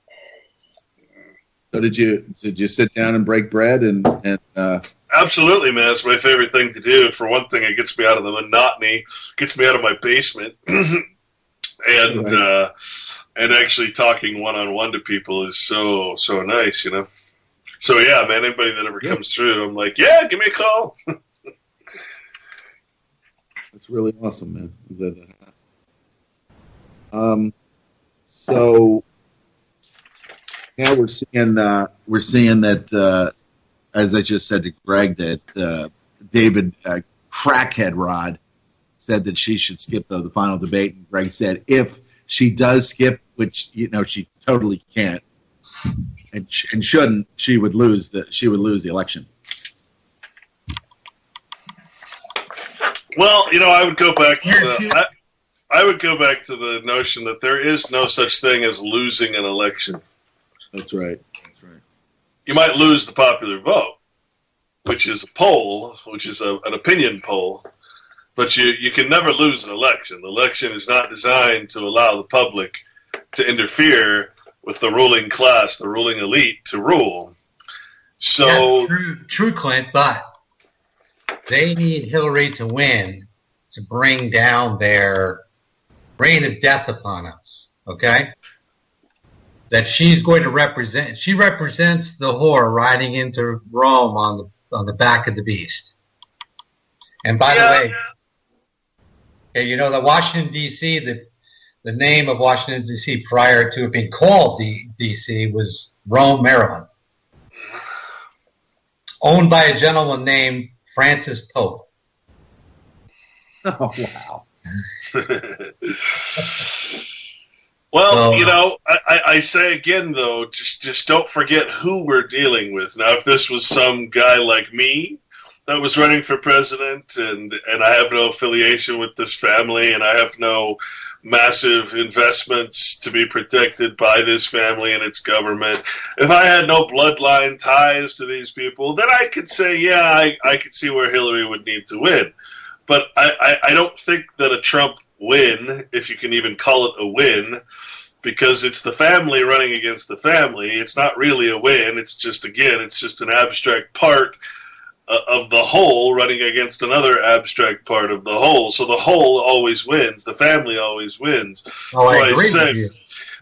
So did you sit down and break bread and Absolutely, man. It's my favorite thing to do. For one thing, it gets me out of the monotony, gets me out of my basement. And right. And actually talking one-on-one to people is so nice, So yeah, man, anybody that ever comes through, I'm like, yeah, give me a call. That's really awesome, man. I'm glad that happened. So now we're seeing that as I just said to Greg, that David Crackhead Rod said that she should skip the final debate, and Greg said if she does skip, which she totally can't and shouldn't, she would lose the election. Well, I would go back to I would go back to the notion that there is no such thing as losing an election. That's right. You might lose the popular vote, which is a poll, which is an opinion poll, but you can never lose an election. The election is not designed to allow the public to interfere with the ruling class, the ruling elite, to rule. So true, Clint, but they need Hillary to win to bring down their reign of death upon us, okay? That she's going to represent. She represents the whore riding into Rome on the back of the beast. And by the way, the Washington D.C. the name of Washington D.C. prior to it being called D.C. was Rome, Maryland, owned by a gentleman named Francis Pope. Oh wow. Well, I say again, though, just don't forget who we're dealing with. Now, if this was some guy like me that was running for president, and I have no affiliation with this family, and I have no massive investments to be protected by this family and its government, if I had no bloodline ties to these people, then I could say, yeah, I could see where Hillary would need to win. But I don't think that a Trump win, if you can even call it a win, because it's the family running against the family. It's not really a win. It's just an abstract part of the whole running against another abstract part of the whole. So the whole always wins. The family always wins. Oh, I agree with you.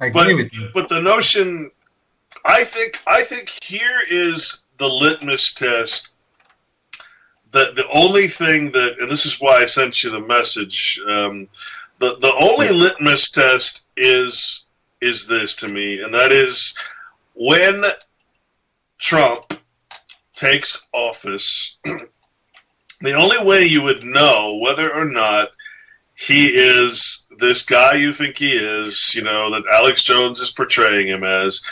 I agree with you. But the notion, I think here is the litmus test. The only thing that, and this is why I sent you the message, the only litmus test is this to me, and that is when Trump takes office, the only way you would know whether or not he is this guy you think he is, that Alex Jones is portraying him as,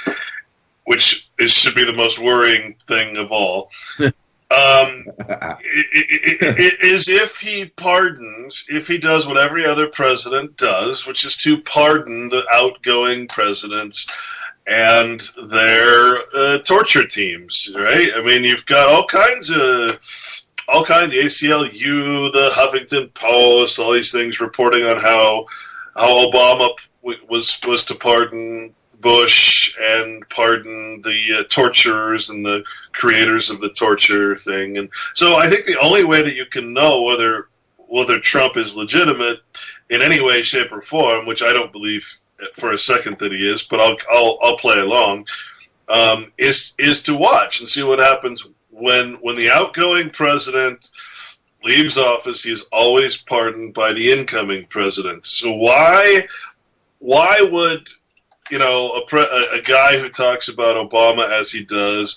which should be the most worrying thing of all. Is if he pardons, if he does what every other president does, which is to pardon the outgoing presidents and their torture teams, right? I mean, you've got all kinds of the ACLU, the Huffington Post, all these things reporting on how Obama was to pardon Bush and pardon the torturers and the creators of the torture thing. And so I think the only way that you can know whether Trump is legitimate in any way, shape, or form, which I don't believe for a second that he is, but I'll play along, is to watch and see what happens when the outgoing president leaves office. He is always pardoned by the incoming president. So why would a guy who talks about Obama as he does,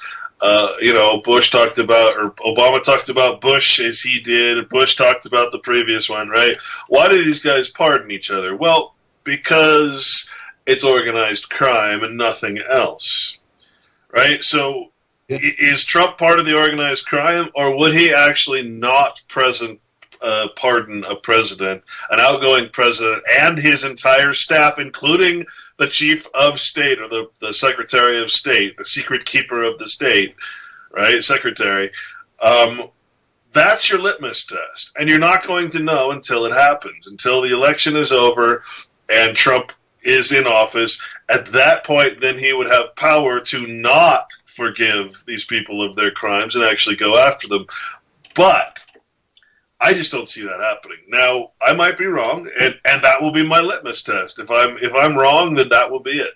Bush talked about, or Obama talked about Bush as he did, Bush talked about the previous one, right? Why do these guys pardon each other? Well, because it's organized crime and nothing else, right? So is Trump part of the organized crime, or would he actually not pardon a president, an outgoing president, and his entire staff, including the chief of state or the secretary of state, the secret keeper of the state, right? Secretary. That's your litmus test. And you're not going to know until it happens, until the election is over and Trump is in office. At that point, then he would have power to not forgive these people of their crimes and actually go after them. But I just don't see that happening. Now, I might be wrong, and that will be my litmus test. If I'm wrong, then that will be it.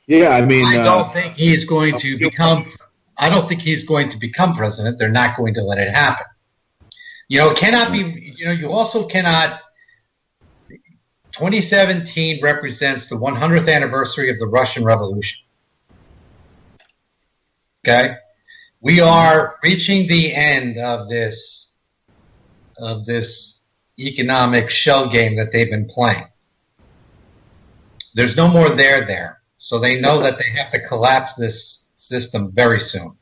Yeah, I mean, I don't think he's going to become. I don't think he's going to become president. They're not going to let it happen. It cannot be. You also cannot. 2017 represents the 100th anniversary of the Russian Revolution. Okay, we are reaching the end of this economic shell game that they've been playing. There's no more there. So they know that they have to collapse this system very soon.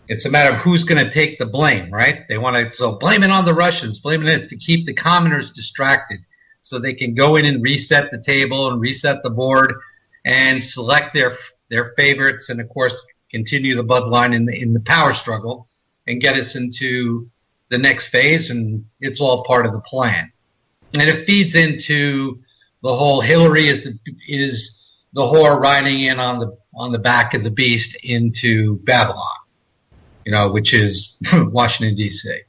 It's a matter of who's going to take the blame, right? They want to, so blame it on the Russians, blame it to keep the commoners distracted so they can go in and reset the table and reset the board and select their favorites and, of course, continue the bloodline in the power struggle and get us into the next phase, and it's all part of the plan. And it feeds into the whole Hillary is the whore riding in on the back of the beast into Babylon, which is Washington, D.C.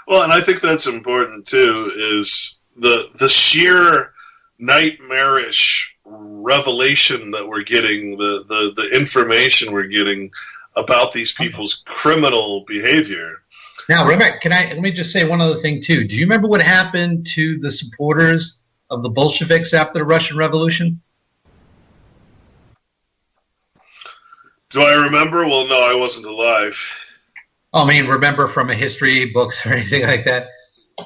Well, and I think that's important too. Is the sheer nightmarish revelation that we're getting, the information we're getting about these people's criminal behavior. Now, let me just say one other thing too. Do you remember what happened to the supporters of the Bolsheviks after the Russian Revolution? Do I remember? Well, no, I wasn't alive. I mean, remember from a history books or anything like that?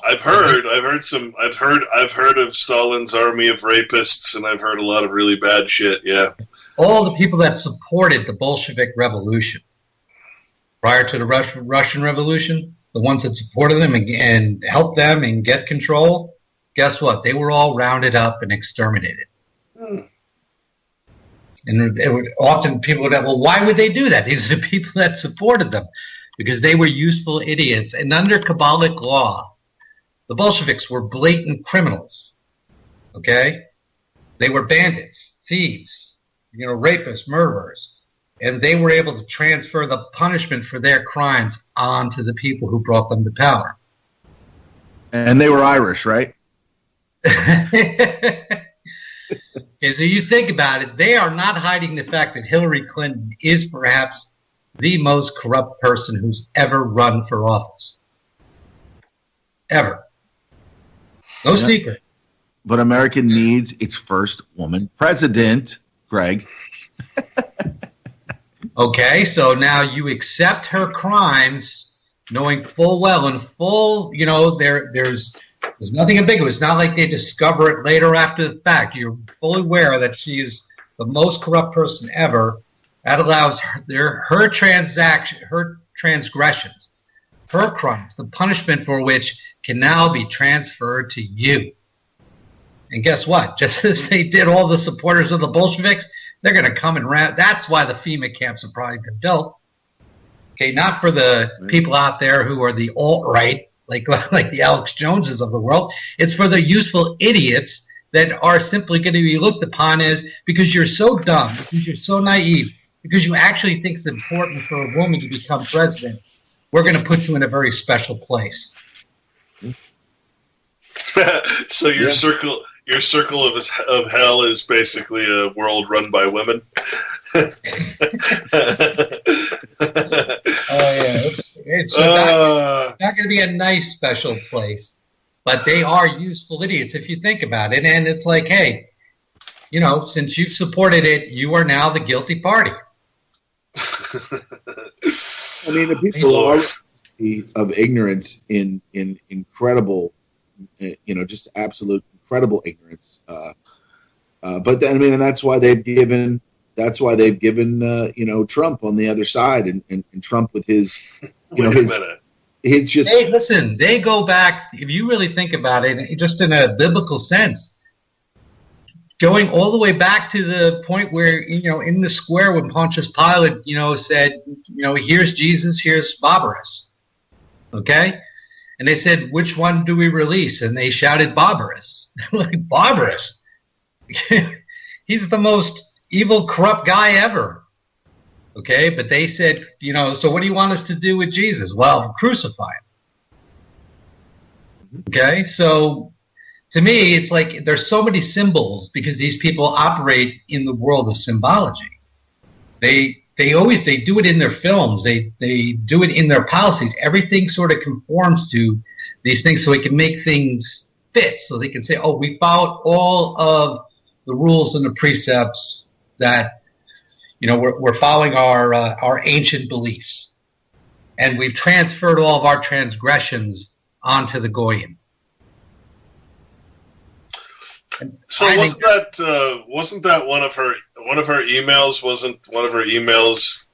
I've heard of Stalin's army of rapists, and I've heard a lot of really bad shit. Yeah. All the people that supported the Bolshevik Revolution prior to the Russian Revolution, the ones that supported them and helped them and get control, guess what? They were all rounded up and exterminated. And often people would have, well, why would they do that? These are the people that supported them because they were useful idiots. And under Kabbalic law, the Bolsheviks were blatant criminals. Okay? They were bandits, thieves, rapists, murderers. And they were able to transfer the punishment for their crimes onto the people who brought them to power. And they were Irish, right? Okay, so you think about it, they are not hiding the fact that Hillary Clinton is perhaps the most corrupt person who's ever run for office. Ever. No secret. But America needs its first woman president, Greg. Okay, so now you accept her crimes, knowing full well and full, there's nothing ambiguous. It's not like they discover it later after the fact. You're fully aware that she is the most corrupt person ever. That allows her transgressions, her crimes, the punishment for which can now be transferred to you. And guess what? Just as they did all the supporters of the Bolsheviks, they're going to come and round. That's why the FEMA camps have probably been built. Okay, not for the people out there who are the alt-right, like the Alex Joneses of the world. It's for the useful idiots that are simply going to be looked upon as, because you're so dumb, because you're so naive, because you actually think it's important for a woman to become president, we're going to put you in a very special place. So your circle of hell is basically a world run by women. Oh yeah, it's not going to be a nice special place, but they are useful idiots if you think about it. And it's like, hey, since you've supported it, you are now the guilty party. I mean, the people are of ignorance in incredible, just absolute incredible ignorance. But then, and that's why they've given. Trump on the other side, and Trump with his, his just. Hey, listen, they go back. If you really think about it, just in a biblical sense, going all the way back to the point where in the square when Pontius Pilate, said, here's Jesus, here's Barbaras, okay, and they said, which one do we release? And they shouted Barbaras, like Barbaras. He's the most evil, corrupt guy ever. Okay, but they said, so what do you want us to do with Jesus? Well, crucify him. Okay, so to me, it's like there's so many symbols because these people operate in the world of symbology. They do it in their films. They do it in their policies. Everything sort of conforms to these things so it can make things fit. So they can say, oh, we followed all of the rules and the precepts that, we're following our ancient beliefs. And we've transferred all of our transgressions onto the Goyim. So wasn't that one of her emails? Wasn't one of her emails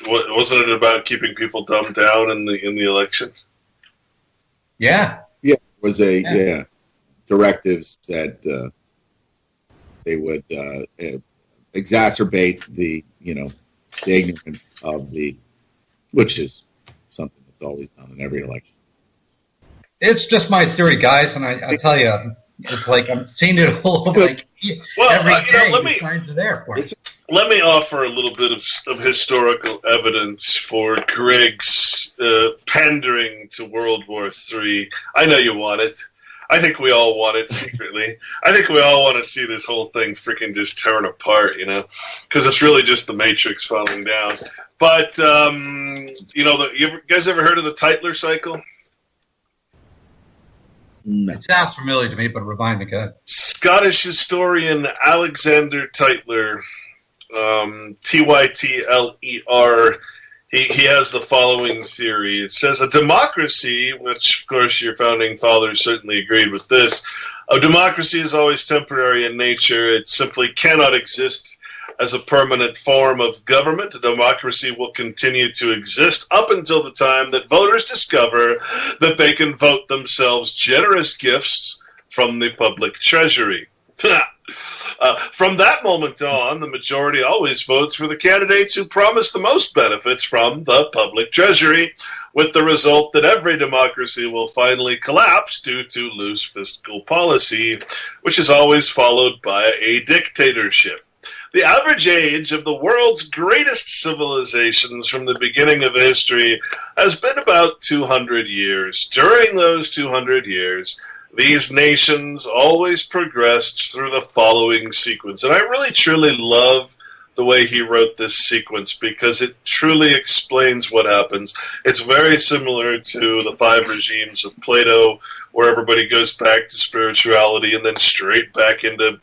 wasn't it about keeping people dumbed down in the elections? Yeah. Yeah, it was directives that they would exacerbate the ignorance of which is something that's always done in every election. It's just my theory, guys, and I tell you, it's like I'm seeing it all every day. The signs are there for it. Let me offer a little bit of historical evidence for Greg's pandering to World War III. I know you want it. I think we all want it secretly. I think we all want to see this whole thing freaking just torn apart, because it's really just the Matrix falling down. But, you guys ever heard of the Tytler cycle? No. It sounds familiar to me, but remind me, good. Scottish historian Alexander Tytler, Tytler, he has the following theory. It says a democracy, which of course your founding fathers certainly agreed with this, a democracy is always temporary in nature. It simply cannot exist as a permanent form of government. A democracy will continue to exist up until the time that voters discover that they can vote themselves generous gifts from the public treasury. From that moment on, the majority always votes for the candidates who promise the most benefits from the public treasury, with the result that every democracy will finally collapse due to loose fiscal policy, which is always followed by a dictatorship. The average age of the world's greatest civilizations from the beginning of history has been about 200 years. During those 200 years, these nations always progressed through the following sequence. And I really, truly love the way he wrote this sequence because it truly explains what happens. It's very similar to the 5 regimes of Plato, where everybody goes back to spirituality and then straight back into,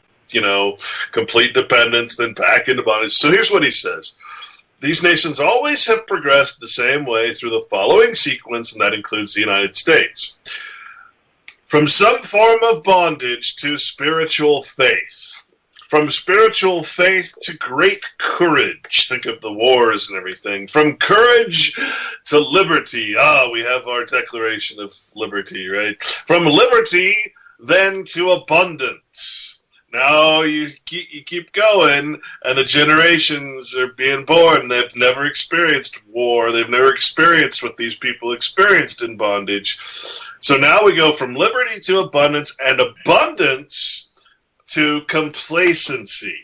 complete dependence, then back into bondage. So here's what he says. These nations always have progressed the same way through the following sequence, and that includes the United States. From some form of bondage to spiritual faith. From spiritual faith to great courage. Think of the wars and everything. From courage to liberty. We have our Declaration of Liberty, right? From liberty, then to abundance. Now you keep going, and the generations are being born. They've never experienced war. They've never experienced what these people experienced in bondage. So now we go from liberty to abundance, and abundance to complacency.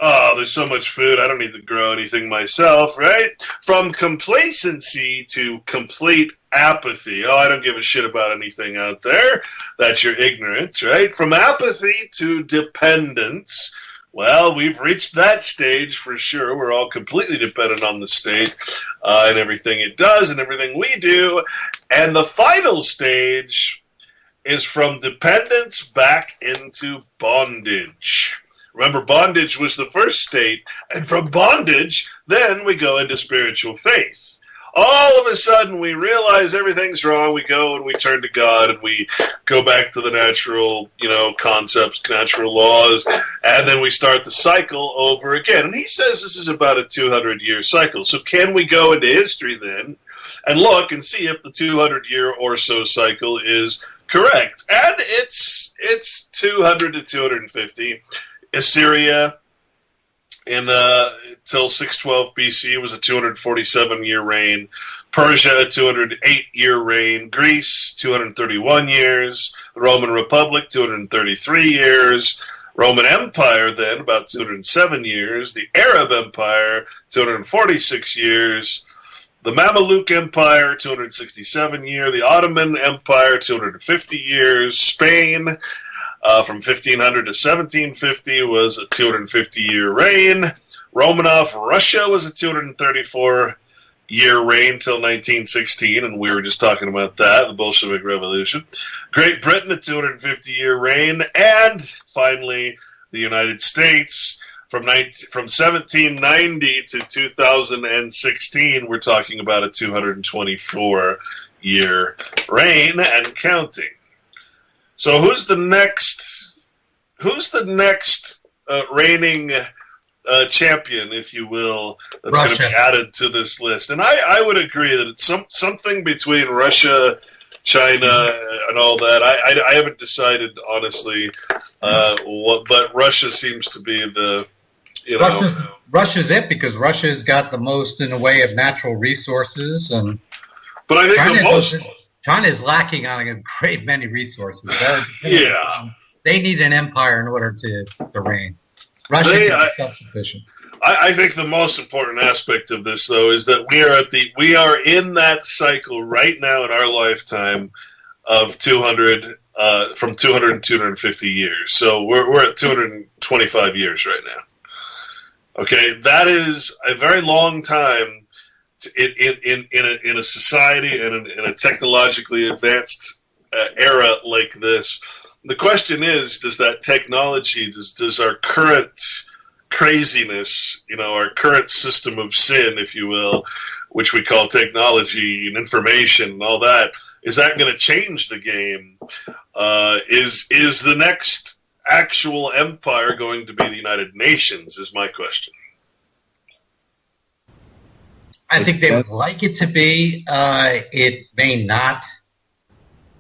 Oh, there's so much food, I don't need to grow anything myself, right? From complacency to complete apathy. Oh, I don't give a shit about anything out there. That's your ignorance, right? From apathy to dependence. Well, we've reached that stage for sure. We're all completely dependent on the state and everything it does and everything we do. And the final stage is from dependence back into bondage. Remember, bondage was the first state, and from bondage, then we go into spiritual faith. All of a sudden, we realize everything's wrong. We go and we turn to God, and we go back to the natural, concepts, natural laws, and then we start the cycle over again. And he says this is about a 200-year cycle. So can we go into history then and look and see if the 200-year or so cycle is correct? And it's 200 to 250. Assyria till 612 BC was a 247-year reign. Persia, a 208-year reign. Greece, 231 years. The Roman Republic, 233 years. Roman Empire, then, about 207 years. The Arab Empire, 246 years. The Mameluke Empire, 267 year. The Ottoman Empire, 250 years. Spain, from 1500 to 1750, was a 250-year reign. Romanov Russia was a 234-year reign till 1916, and we were just talking about that, the Bolshevik Revolution. Great Britain, a 250-year reign. And finally, the United States, from 1790 to 2016, we're talking about a 224-year reign and counting. So who's the next reigning champion, if you will, that's going to be added to this list? And I would agree that it's something between Russia, China, and all that. I haven't decided, honestly, but Russia seems to be the... Russia's it, because Russia's got the most in the way of natural resources, but I think China is lacking on a great many resources. Yeah, they need an empire in order to reign. Russia is self-sufficient. I think the most important aspect of this, though, is that we are in that cycle right now in our lifetime of 200, from 200 to 250 years. So we're at 225 years right now. Okay, that is a very long time in a society and in a technologically advanced era like this. The question is, does that technology, does our current craziness, our current system of sin, if you will, which we call technology and information and all that, is that going to change the game? Is the next actual empire going to be the United Nations, is my question. I think they would like it to be. It may not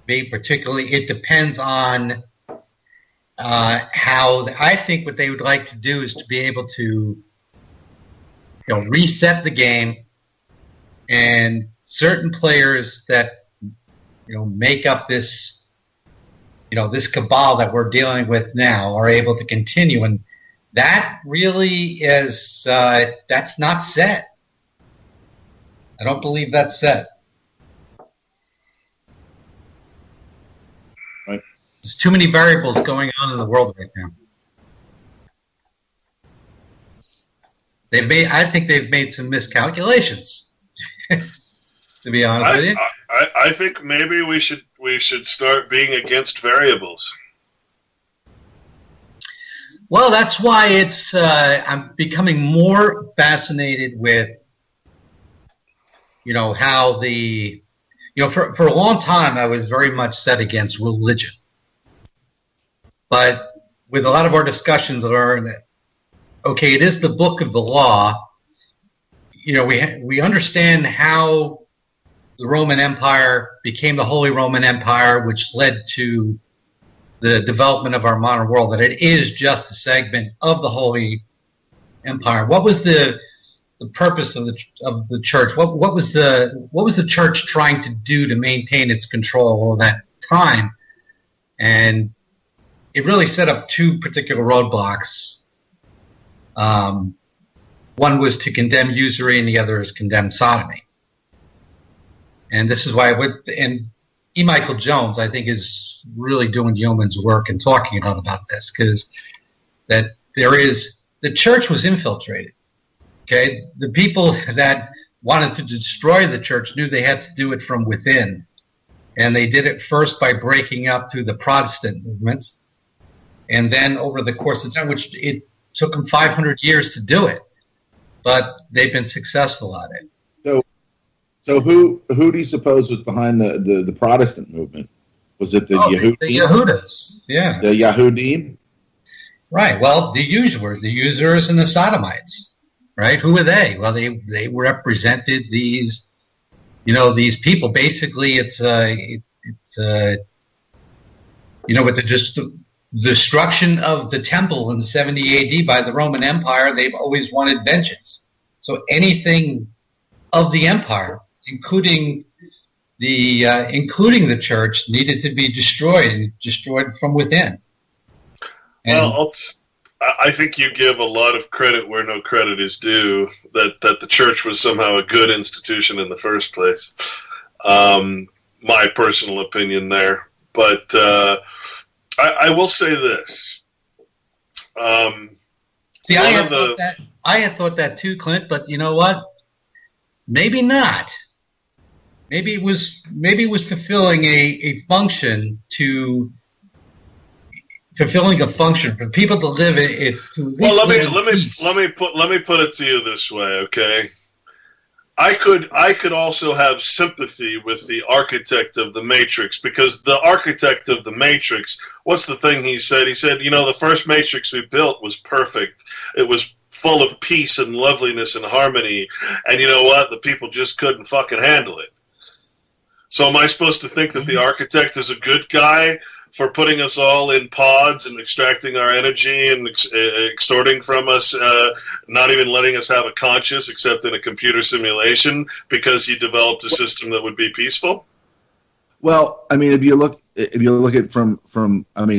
be particularly. It depends on how. I think what they would like to do is to be able to reset the game, and certain players that make up this this cabal that we're dealing with now are able to continue, and that really is that's not set. I don't believe that's set. Right. There's too many variables going on in the world right now. I think they've made some miscalculations. To be honest with you. I think maybe we should start being against variables. Well, that's why it's I'm becoming more fascinated with how the for a long time I was very much set against religion, but with a lot of our discussions that are okay, it is the book of the law. We understand how the Roman Empire became the Holy Roman Empire, which led to the development of our modern world, that it is just a segment of the Holy Empire. What was the purpose of the church? What was the church trying to do to maintain its control all that time? And it really set up two particular roadblocks. One was to condemn usury, and the other is condemn sodomy. And this is why and E. Michael Jones, I think, is really doing yeoman's work and talking about this, because that the church was infiltrated. Okay, the people that wanted to destroy the church knew they had to do it from within, and they did it first by breaking up through the Protestant movements, and then over the course of time, which it took them 500 years to do it, but they've been successful at it. So who do you suppose was behind the Protestant movement? Was it the Yahudim? The Yahudas, yeah. The Yahudim? Right. Well, the users and the sodomites. Right? Who were they? Well, they represented these, these people. Basically, it's with the destruction of the temple in 70 AD by the Roman Empire, they've always wanted vengeance. So anything of the empire, including the church, needed to be destroyed from within. And I think you give a lot of credit where no credit is due, that the church was somehow a good institution in the first place. My personal opinion there. But I will say this. See, I had thought that too, Clint, but you know what? Maybe not. Maybe it was fulfilling a function fulfilling a function for people to live it. Well, let me put it to you this way, okay? I could also have sympathy with the architect of the Matrix, because the architect of the Matrix, what's the thing he said? He said, the first Matrix we built was perfect. It was full of peace and loveliness and harmony, and you know what? The people just couldn't fucking handle it. So am I supposed to think that the architect is a good guy for putting us all in pods and extracting our energy and extorting from us, not even letting us have a conscience except in a computer simulation, because he developed a system that would be peaceful? Well, I mean, if you look at it from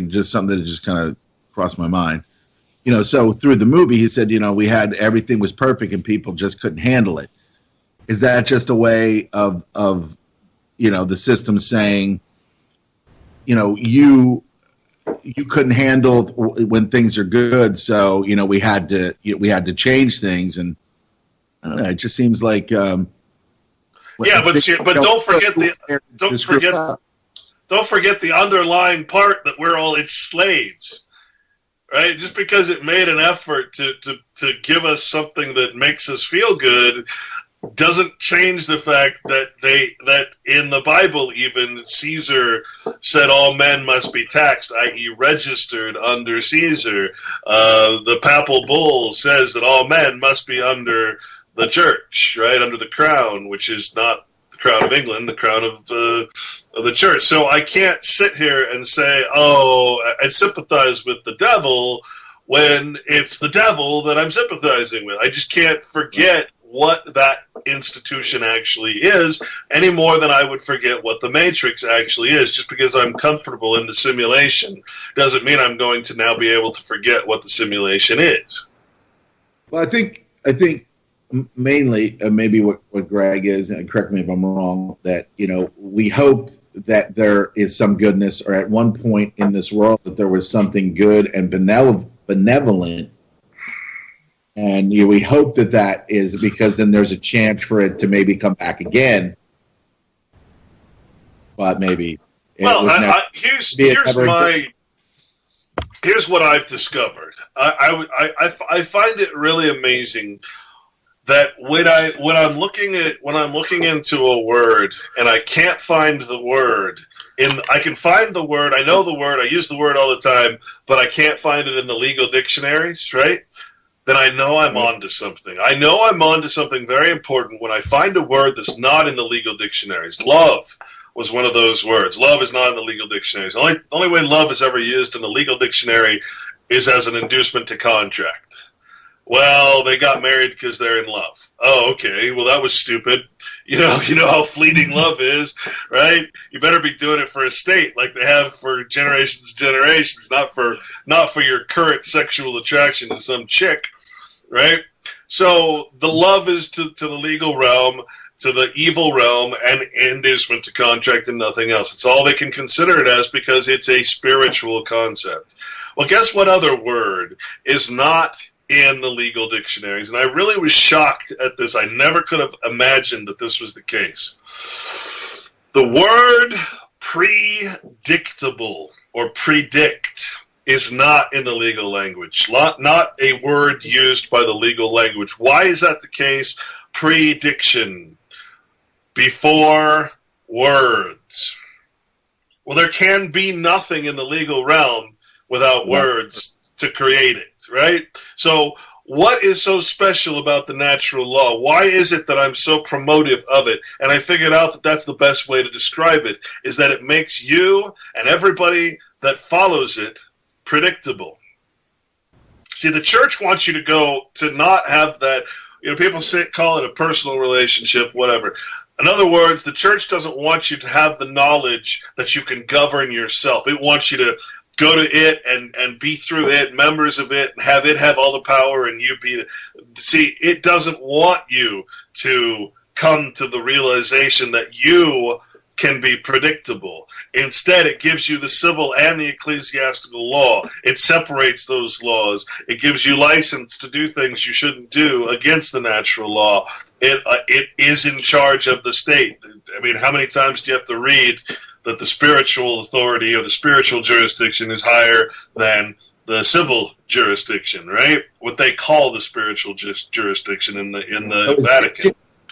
just something that just kind of crossed my mind. So through the movie, he said, we had everything was perfect and people just couldn't handle it. Is that just a way of the system saying, you couldn't handle when things are good, so we had to change things, and I don't know. It just seems like but don't forget the underlying part that we're all its slaves, right? Just because it made an effort to give us something that makes us feel good doesn't change the fact that in the Bible even Caesar said all men must be taxed, i.e. registered under Caesar. The papal bull says that all men must be under the church, right, under the crown, which is not the crown of England, the crown of the church. So I can't sit here and say, and sympathize with the devil when it's the devil that I'm sympathizing with. I just can't forget what that institution actually is, any more than I would forget what the Matrix actually is. Just because I'm comfortable in the simulation doesn't mean I'm going to now be able to forget what the simulation is. Well, I think mainly maybe what Greg is, and correct me if I'm wrong, that we hope that there is some goodness, or at one point in this world that there was something good and benevolent. And we hope that is, because then there's a chance for it to maybe come back again. But maybe. Here's what I've discovered. I find it really amazing that when I'm looking into a word and I can't find the word, I can find the word, I know the word, I use the word all the time, but I can't find it in the legal dictionaries, right? Then I know I'm on to something. I know I'm on to something very important when I find a word that's not in the legal dictionaries. Love was one of those words. Love is not in the legal dictionaries. The only way love is ever used in the legal dictionary is as an inducement to contract. Well, they got married because they're in love. Oh, okay. Well, that was stupid. You know how fleeting love is, right? You better be doing it for a state like they have for generations and generations, not for your current sexual attraction to some chick, right? So the love is to the legal realm, to the evil realm, and inducement to contract and nothing else. It's all they can consider it as because it's a spiritual concept. Well, guess what other word is not in the legal dictionaries? And I really was shocked at this. I never could have imagined that this was the case. The word predictable or predict is not in the legal language. Not a word used by the legal language. Why is that the case? Prediction. Before words. Well, there can be nothing in the legal realm without words to create it, right? So what is so special about the natural law? Why is it that I'm so promotive of it? And I figured out that that's the best way to describe it, is that it makes you and everybody that follows it predictable. See, the church wants you to not have that, people call it a personal relationship, whatever. In other words, the church doesn't want you to have the knowledge that you can govern yourself. It wants you to go to it and be through it, members of it, and have it have all the power, and you be. See, it doesn't want you to come to the realization that you can be predictable. Instead, it gives you the civil and the ecclesiastical law. It separates those laws. It gives you license to do things you shouldn't do against the natural law. It is in charge of the state. I mean, how many times do you have to read that the spiritual authority or the spiritual jurisdiction is higher than the civil jurisdiction, right? What they call the spiritual jurisdiction in the Vatican.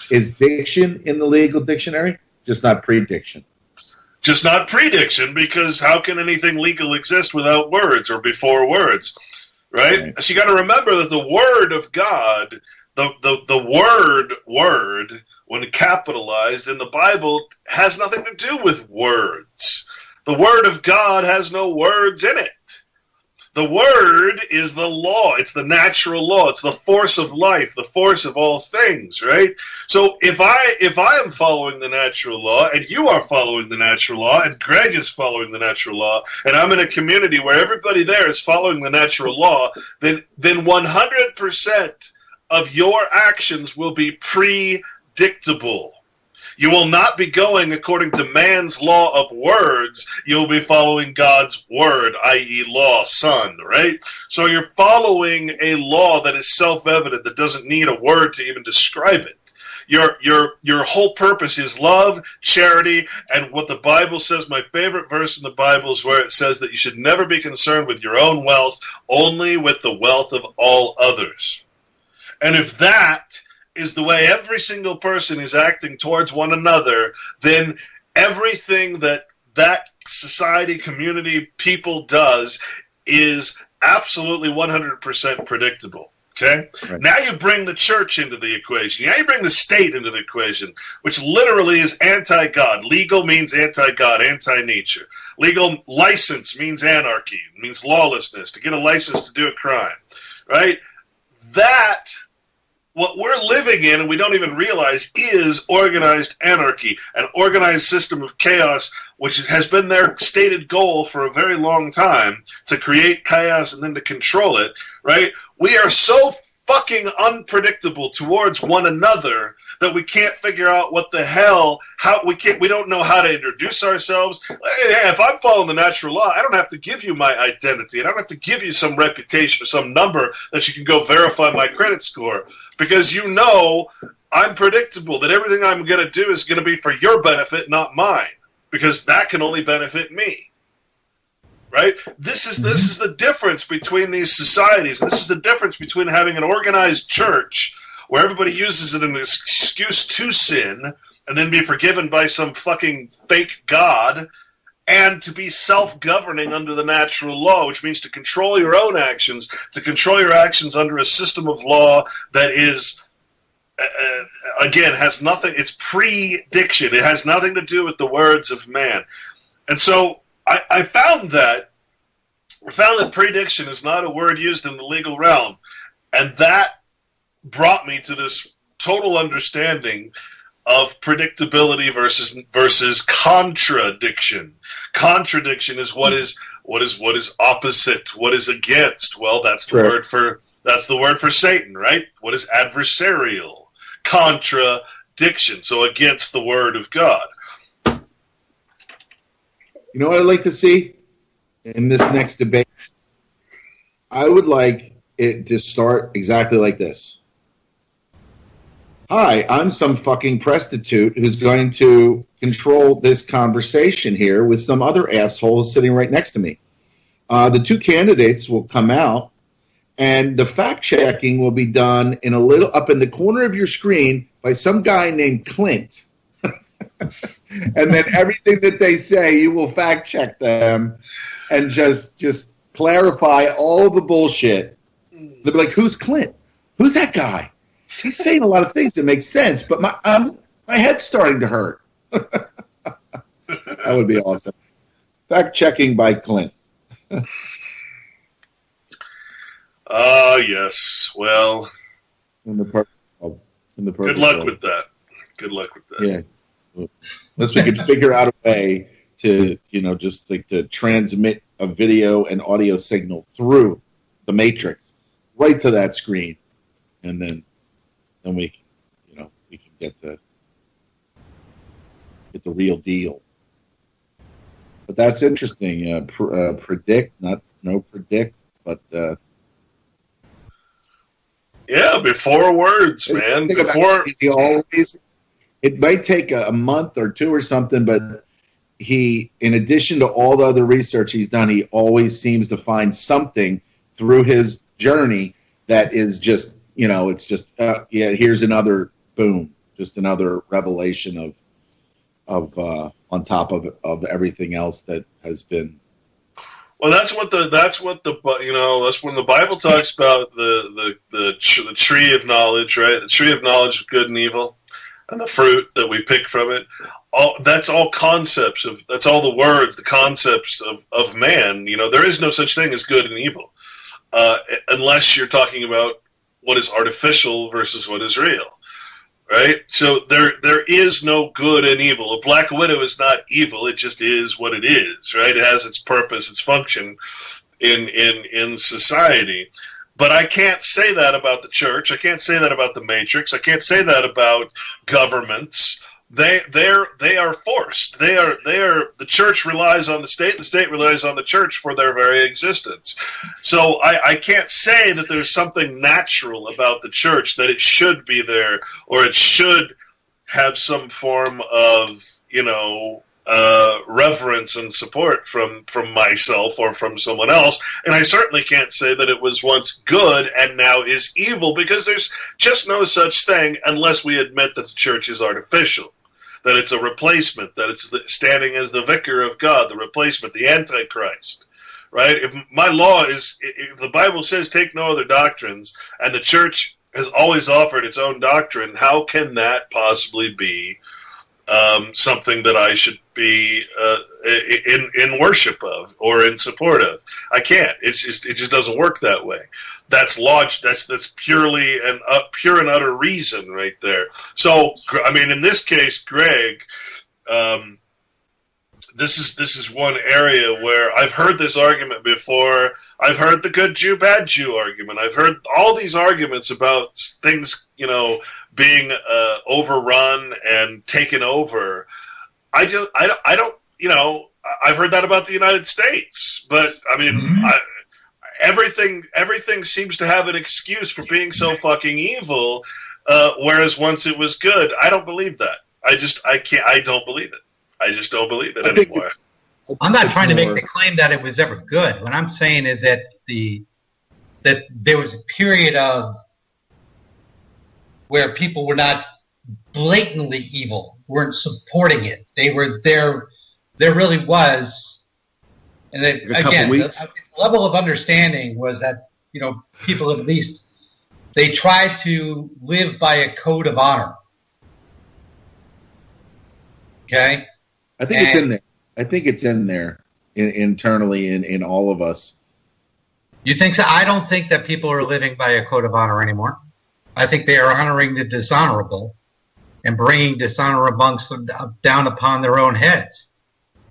Is diction in the legal dictionary? Just not prediction. Just not prediction, because how can anything legal exist without words or before words, right? So you got to remember that the Word of God, the word, when capitalized in the Bible, has nothing to do with words. The Word of God has no words in it. The Word is the law. It's the natural law. It's the force of life, the force of all things, right? So if I am following the natural law, and you are following the natural law, and Greg is following the natural law, and I'm in a community where everybody there is following the natural law, then 100% of your actions will be predictable. You will not be going according to man's law of words. You'll be following God's word, i.e. law, son, right? So you're following a law that is self-evident, that doesn't need a word to even describe it. Your whole purpose is love, charity, and what the Bible says. My favorite verse in the Bible is where it says that you should never be concerned with your own wealth, only with the wealth of all others. And if that is the way every single person is acting towards one another, then everything that society, community, people does is absolutely 100% predictable. Okay? Right. Now you bring the church into the equation. Now you bring the state into the equation, which literally is anti-God. Legal means anti-God, anti-nature. Legal license means anarchy, means lawlessness, to get a license to do a crime. Right? That, what we're living in, and we don't even realize, is organized anarchy, an organized system of chaos, which has been their stated goal for a very long time, to create chaos and then to control it, right? We are so fucking unpredictable towards one another that we can't figure out what the hell, we don't know how to introduce ourselves. Hey, if I'm following the natural law, I don't have to give you my identity, and I don't have to give you some reputation or some number that you can go verify my credit score, because you know I'm predictable, that everything I'm going to do is going to be for your benefit, not mine, because that can only benefit me. Right? This is the difference between these societies. This is the difference between having an organized church where everybody uses it as an excuse to sin and then be forgiven by some fucking fake God, and to be self-governing under the natural law, which means to control your own actions, to control your actions under a system of law that is, again, has nothing, it's prediction. It has nothing to do with the words of man. And so I found that prediction is not a word used in the legal realm. And that brought me to this total understanding of predictability versus contradiction. Contradiction is what is opposite, what is against. Well, that's the word for Satan, right? What is adversarial? Contradiction. So against the word of God. You know what I'd like to see in this next debate? I would like it to start exactly like this. Hi, I'm some fucking prostitute who's going to control this conversation here with some other asshole sitting right next to me. The two candidates will come out, and the fact-checking will be done in a little up in the corner of your screen by some guy named Clint. And then everything that they say, you will fact-check them and just clarify all the bullshit. They'll be like, who's Clint? Who's that guy? He's saying a lot of things that make sense, but my head's starting to hurt. That would be awesome. Fact-checking by Clint. Yes. Well, good luck with that. Good luck with that. Yeah. Unless we could figure out a way to, just like to transmit a video and audio signal through the matrix right to that screen, and then we can, we can get the real deal. But that's interesting. Predict, no predict, but yeah, before words, man. Before he always, it might take a month or two or something, but he, in addition to all the other research he's done, he always seems to find something through his journey that is just, it's just, here's another boom, just another revelation of on top of everything else that has been. Well, that's when the Bible talks about the tree of knowledge, right? The tree of knowledge of good and evil, and the fruit that we pick from it. That's all concepts that's all the words, the concepts of man. There is no such thing as good and evil, unless you're talking about what is artificial versus what is real. Right? So there is no good and evil. A black widow is not evil. It just is what it is, right? It has its purpose, its function in society. But I can't say that about the church. I can't say that about the Matrix. I can't say that about governments. They are forced. The church relies on the state relies on the church for their very existence. So I can't say that there's something natural about the church, that it should be there or it should have some form of, reverence and support from myself or from someone else. And I certainly can't say that it was once good and now is evil, because there's just no such thing unless we admit that the church is artificial, that it's a replacement, that it's standing as the vicar of God, the replacement, the Antichrist, right? If my law is, if the Bible says take no other doctrines, and the church has always offered its own doctrine, how can that possibly be something that I should be in worship of or in support of? I can't. It just doesn't work that way. That's logic. That's purely and pure and utter reason right there. So I mean, in this case, Greg, this is one area where I've heard this argument before. I've heard the good Jew, bad Jew argument. I've heard all these arguments about things, being overrun and taken over. I don't, I've heard that about the United States, but I mean, everything seems to have an excuse for being so fucking evil, whereas once it was good. I don't believe that. I don't believe it. I just don't believe it anymore. I'm not trying to make the claim that it was ever good. What I'm saying is that that there was a period of where people were not blatantly evil, weren't supporting it. They were there. There really was, and then, again, the level of understanding was that people at least they tried to live by a code of honor. Okay. I think it's in there. I think it's in there internally in all of us. You think so? I don't think that people are living by a code of honor anymore. I think they are honoring the dishonorable and bringing dishonor amongst them down upon their own heads.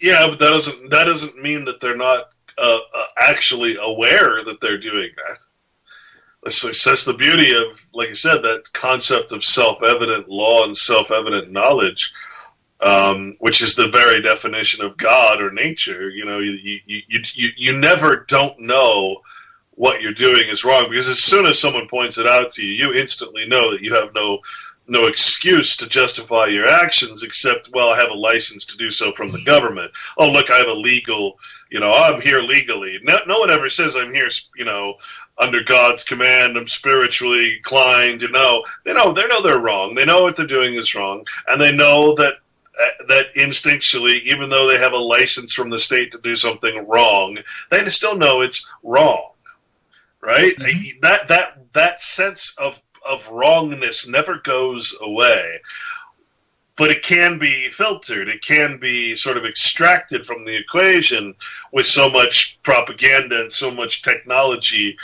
Yeah, but that doesn't mean that they're not actually aware that they're doing that. That's the beauty of, like you said, that concept of self-evident law and self-evident knowledge. Which is the very definition of God or nature. You never don't know what you're doing is wrong, because as soon as someone points it out to you, you instantly know that you have no excuse to justify your actions except, well, I have a license to do so from the government. Oh, look, I have a legal, I'm here legally. No one ever says I'm here, under God's command. I'm spiritually inclined. They know they're wrong. They know what they're doing is wrong, and they know that instinctually, even though they have a license from the state to do something wrong, they still know it's wrong, right? Mm-hmm. That sense of wrongness never goes away, but it can be filtered. It can be sort of extracted from the equation with so much propaganda and so much technology,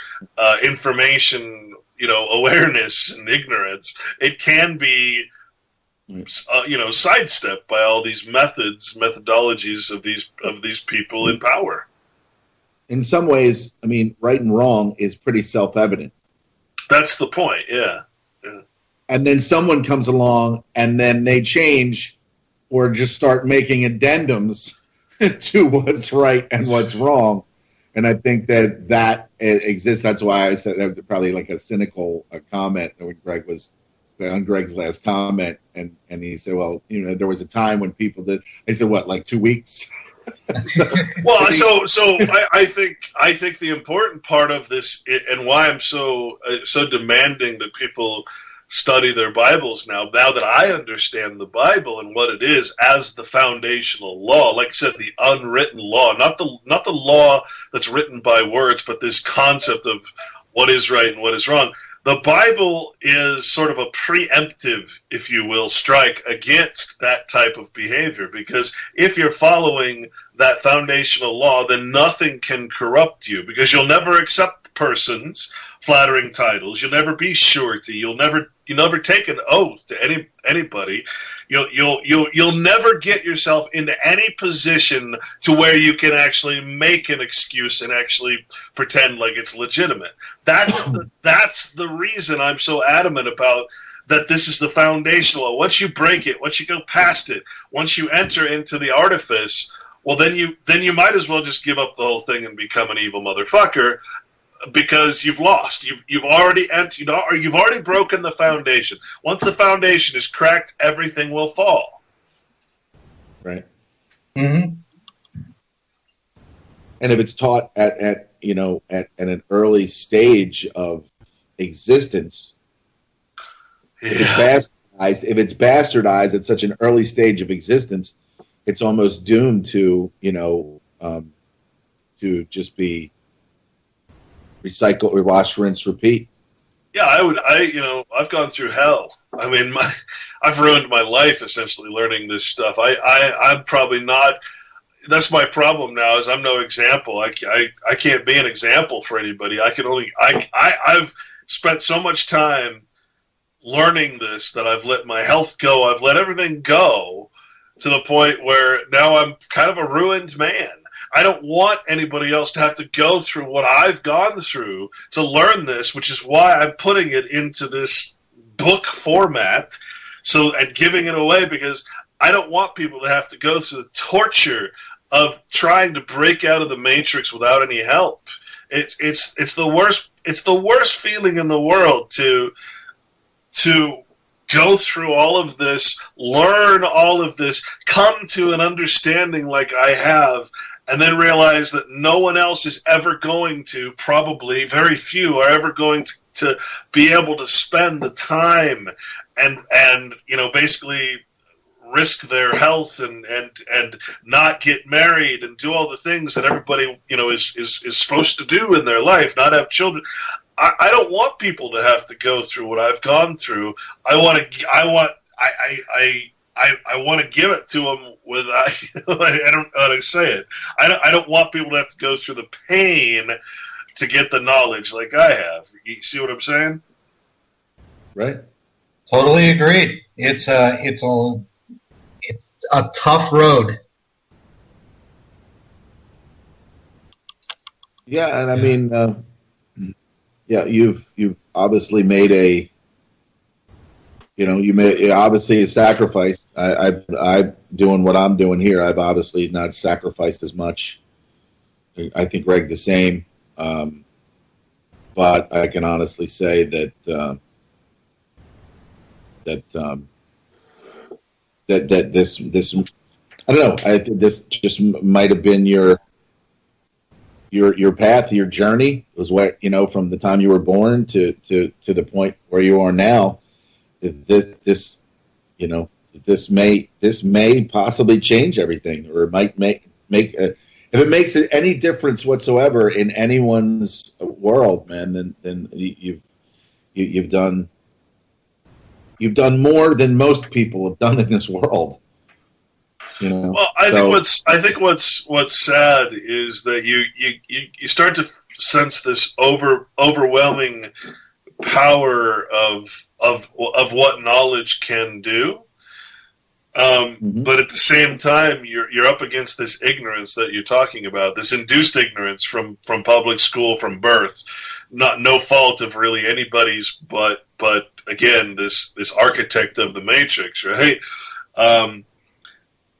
information, awareness and ignorance. It can be sidestepped by all these methodologies of these people in power. in some ways, I mean, right and wrong is pretty self-evident. That's the point, yeah. And then someone comes along and then they change or just start making addendums to what's right and what's wrong. And I think that exists. That's why I said that was probably like a cynical comment when Greg was on Greg's last comment. And he said, well, there was a time when people did. I said, what, like 2 weeks? Well, so I think the important part of this, and why I'm so demanding that people study their Bibles now that I understand the Bible and what it is as the foundational law, like I said, the unwritten law, not the law that's written by words, but this concept of what is right and what is wrong. The Bible is sort of a preemptive, if you will, strike against that type of behavior, because if you're following that foundational law, then nothing can corrupt you, because you'll never accept persons flattering titles. You'll never be surety. You'll never take an oath to anybody. You'll never get yourself into any position to where you can actually make an excuse and actually pretend like it's legitimate. That's the reason I'm so adamant about that. This is the foundational. Once you break it, once you go past it, once you enter into the artifice, well, then you might as well just give up the whole thing and become an evil motherfucker, because you've lost. You've already entered, or you've already broken the foundation. Once the foundation is cracked, everything will fall. Right. Mm-hmm. And if it's taught at an early stage of existence, if it's bastardized at such an early stage of existence, it's almost doomed to just be recycle, wash, rinse, repeat. Yeah, I've gone through hell. I mean, I've ruined my life essentially learning this stuff. I'm probably not. That's my problem now. Is I'm no example. I can't be an example for anybody. I've spent so much time learning this that I've let my health go. I've let everything go to the point where now I'm kind of a ruined man. I don't want anybody else to have to go through what I've gone through to learn this, which is why I'm putting it into this book format and giving it away, because I don't want people to have to go through the torture of trying to break out of the matrix without any help. It's the worst feeling in the world to go through all of this, learn all of this, come to an understanding like I have, and then realize that no one else is ever going to, probably very few are ever going to be able to spend the time and basically risk their health and not get married and do all the things that everybody is supposed to do in their life, not have children. I don't want people to have to go through what I've gone through. I want to give it to them with I don't know how to say it. I don't want people to have to go through the pain to get the knowledge like I have. You see what I'm saying? Right. Totally agreed. It's a tough road. Yeah, and I mean, you've obviously made you made obviously a sacrifice. I'm doing what I'm doing here. I've obviously not sacrificed as much. I think Greg the same, but I can honestly say that this I don't know. I think this just might have been your path, your journey. It was what from the time you were born to the point where you are now. This may possibly change everything, or it might make if it makes any difference whatsoever in anyone's world, man. Then you've done more than most people have done in this world. Well, I think what's sad is that you start to sense this overwhelming power of what knowledge can do, But at the same time, you're up against this ignorance that you're talking about, this induced ignorance from public school, from birth, no fault of really anybody's, but again, this architect of the Matrix, right?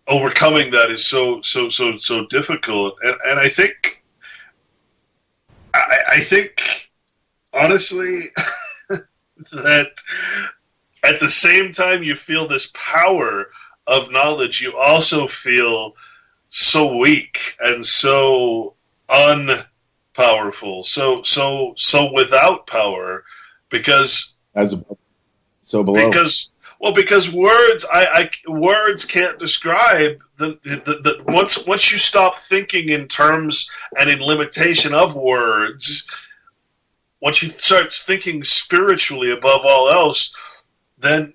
Overcoming that is so difficult, and I think honestly that at the same time you feel this power of knowledge, you also feel so weak and so unpowerful, so without power, because because words, words can't describe the once you stop thinking in terms and in limitation of words, once you start thinking spiritually above all else, then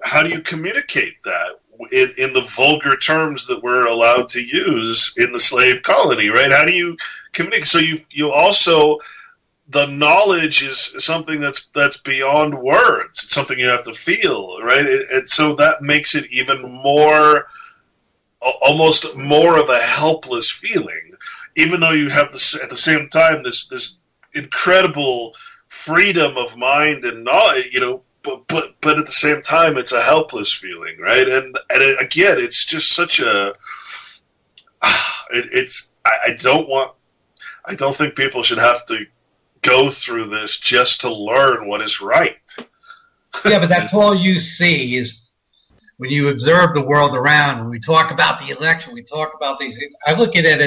how do you communicate that in the vulgar terms that we're allowed to use in the slave colony, right? How do you communicate? So you also, the knowledge is something that's beyond words. It's something you have to feel, right? And so that makes it even more, almost more of a helpless feeling, even though you have at the same time this incredible freedom of mind and knowledge, but at the same time, it's a helpless feeling, right? And again, it's just such a. I don't think people should have to go through this just to learn what is right. Yeah, but that's all you see is when you observe the world around. When we talk about the election, we talk about these things. I look at it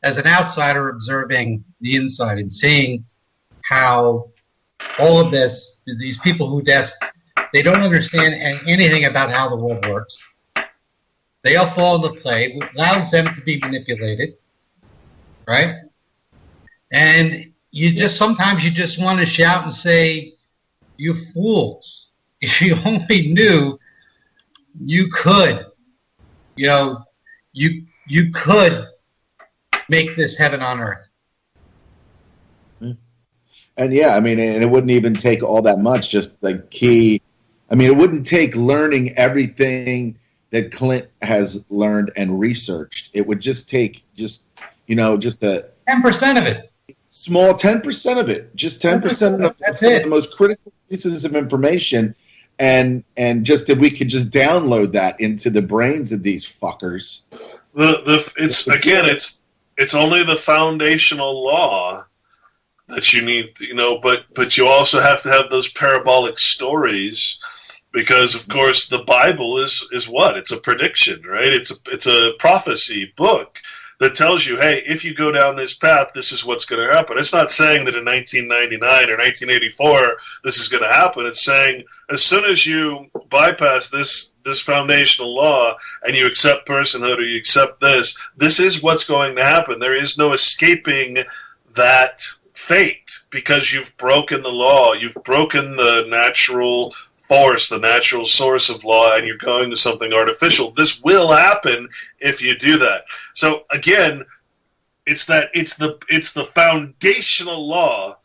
as an outsider observing the inside and seeing how all of this. These people who they don't understand anything about how the world works. They all fall into play, which allows them to be manipulated, right? And sometimes you just want to shout and say, "You fools! If you only knew, you could, you could make this heaven on earth." And yeah, I mean, and it wouldn't even take all that much. Just the key, I mean, it wouldn't take learning everything that Clint has learned and researched. It would just take just a 10% of it, small 10% of it, just 10% of that's it. The most critical pieces of information, and just if we could just download that into the brains of these fuckers. It's only the foundational law that you need, but you also have to have those parabolic stories, because of course the Bible is what? It's a prediction, right? It's a prophecy book that tells you, hey, if you go down this path, this is what's going to happen. It's not saying that in 1999 or 1984 this is going to happen. It's saying as soon as you bypass this foundational law and you accept personhood, or you accept this is what's going to happen. There is no escaping that fate, because you've broken the law, you've broken the natural force, the natural source of law, and you're going to something artificial. This will happen if you do that. So again, it's the foundational law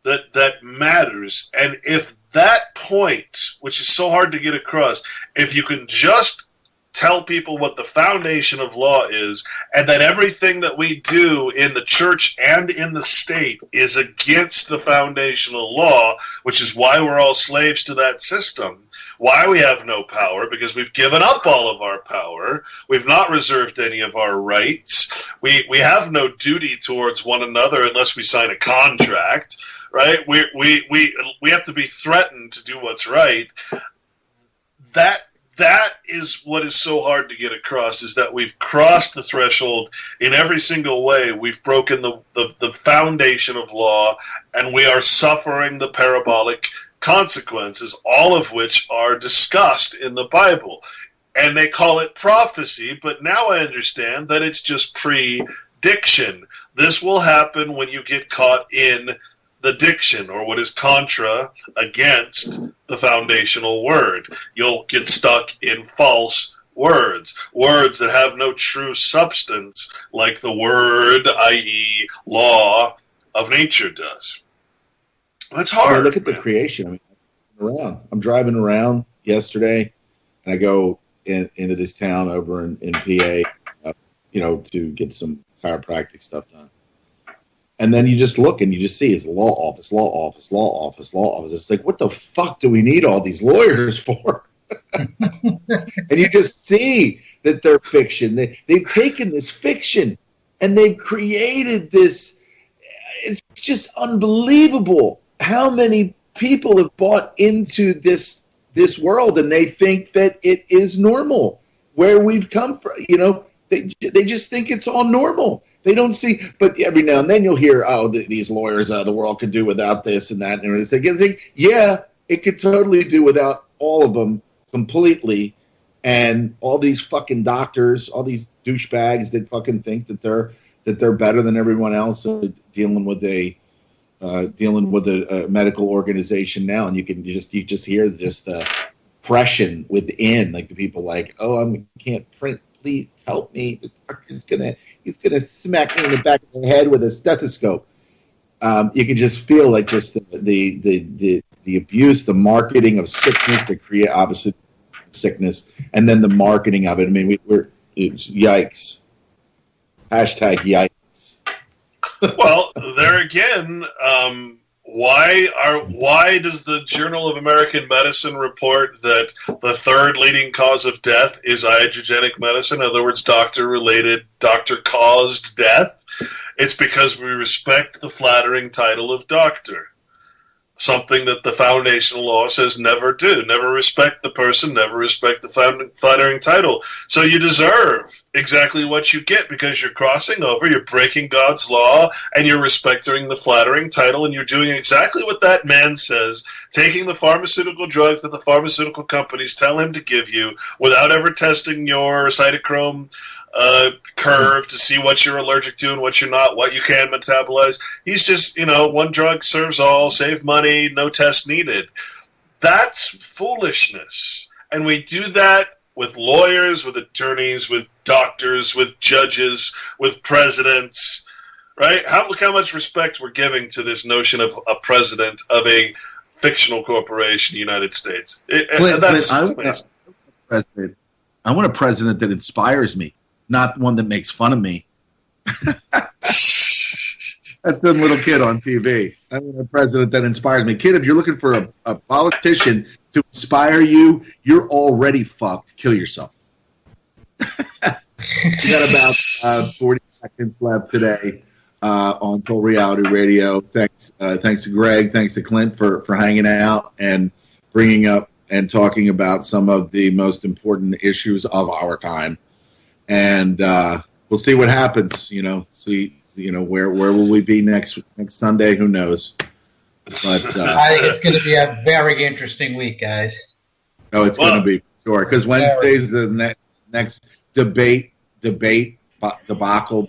that matters. And if that point, which is so hard to get across, if you can just tell people what the foundation of law is, and that everything that we do in the church and in the state is against the foundational law, which is why we're all slaves to that system, why we have no power, because we've given up all of our power, we've not reserved any of our rights, we have no duty towards one another unless we sign a contract, right? We have to be threatened to do what's right. That is what is so hard to get across, is that we've crossed the threshold in every single way. We've broken the foundation of law, and we are suffering the parabolic consequences, all of which are discussed in the Bible. And they call it prophecy, but now I understand that it's just prediction. This will happen when you get caught in the diction, or what is contra, against the foundational word. You'll get stuck in false words that have no true substance, like the word, i.e. law of nature, does. That's hard. Look at the creation. I'm driving around yesterday, and I go, into this town over in PA, to get some chiropractic stuff done. And then you just look and you just see it's law office, law office, law office, law office. It's like, what the fuck do we need all these lawyers for? And you just see that they're fiction. They've taken this fiction and they've created this. It's just unbelievable how many people have bought into this world, and they think that it is normal where we've come from. They just think it's all normal. They don't see, but every now and then you'll hear, these lawyers, the world could do without this and that. And everything. Yeah, it could totally do without all of them completely. And all these fucking doctors, all these douchebags that fucking think that they're better than everyone else, dealing with a medical organization now. And you just hear just the oppression within, like the people like, I can't print. Please help me. The doctor's he's gonna smack me in the back of the head with a stethoscope. You can just feel like just the abuse, the marketing of sickness that create opposite sickness, and then the marketing of it. I mean, it's yikes. Hashtag yikes. Well, there again, why does the Journal of American Medicine report that the third leading cause of death is iatrogenic medicine? In other words, doctor-related, doctor-caused death? It's because we respect the flattering title of doctor. Something that the foundational law says never do. Never respect the person, never respect the flattering title. So you deserve exactly what you get because you're crossing over, you're breaking God's law, and you're respecting the flattering title, and you're doing exactly what that man says, taking the pharmaceutical drugs that the pharmaceutical companies tell him to give you without ever testing your cytochrome curve to see what you're allergic to and what you're not, what you can metabolize. He's just, one drug serves all, save money, no test needed. That's foolishness. And we do that with lawyers, with attorneys, with doctors, with judges, with presidents, right? Look how much respect we're giving to this notion of a president of a fictional corporation, the United States. Clint, I want a president that inspires me. Not one that makes fun of me. That's the little kid on TV. I want a president that inspires me. Kid, if you're looking for a politician to inspire you, you're already fucked. Kill yourself. We got about 40 seconds left today on Full Reality Radio. Thanks to Greg. Thanks to Clint for hanging out and bringing up and talking about some of the most important issues of our time. And we'll see what happens. Where will we be next Sunday? Who knows? But I think it's going to be a very interesting week, guys. Oh, it's going to be sure because Wednesday's the next debate debacle.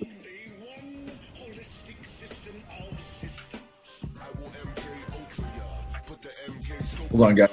Hold on, guys.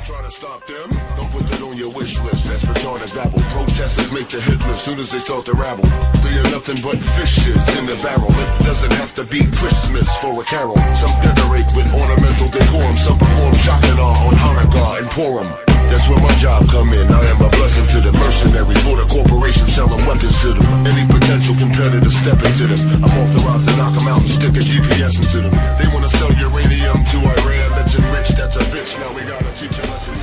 Try to stop them. Don't put that on your wish list. That's retarded babble. Protesters make the hit list soon as they start to rabble. They are nothing but fishes in the barrel. It doesn't have to be Christmas for a carol. Some decorate with ornamental decorum. Some perform shock and awe on Hanukkah and Purim. That's where my job come in. I am a blessing to the mercenary for the corporation selling weapons to them. Any potential competitor step into them. I'm authorized to knock them out and stick a GPS into them. They want to sell uranium to Iran that's enriched. That's a bitch. Now we gotta teach a lesson.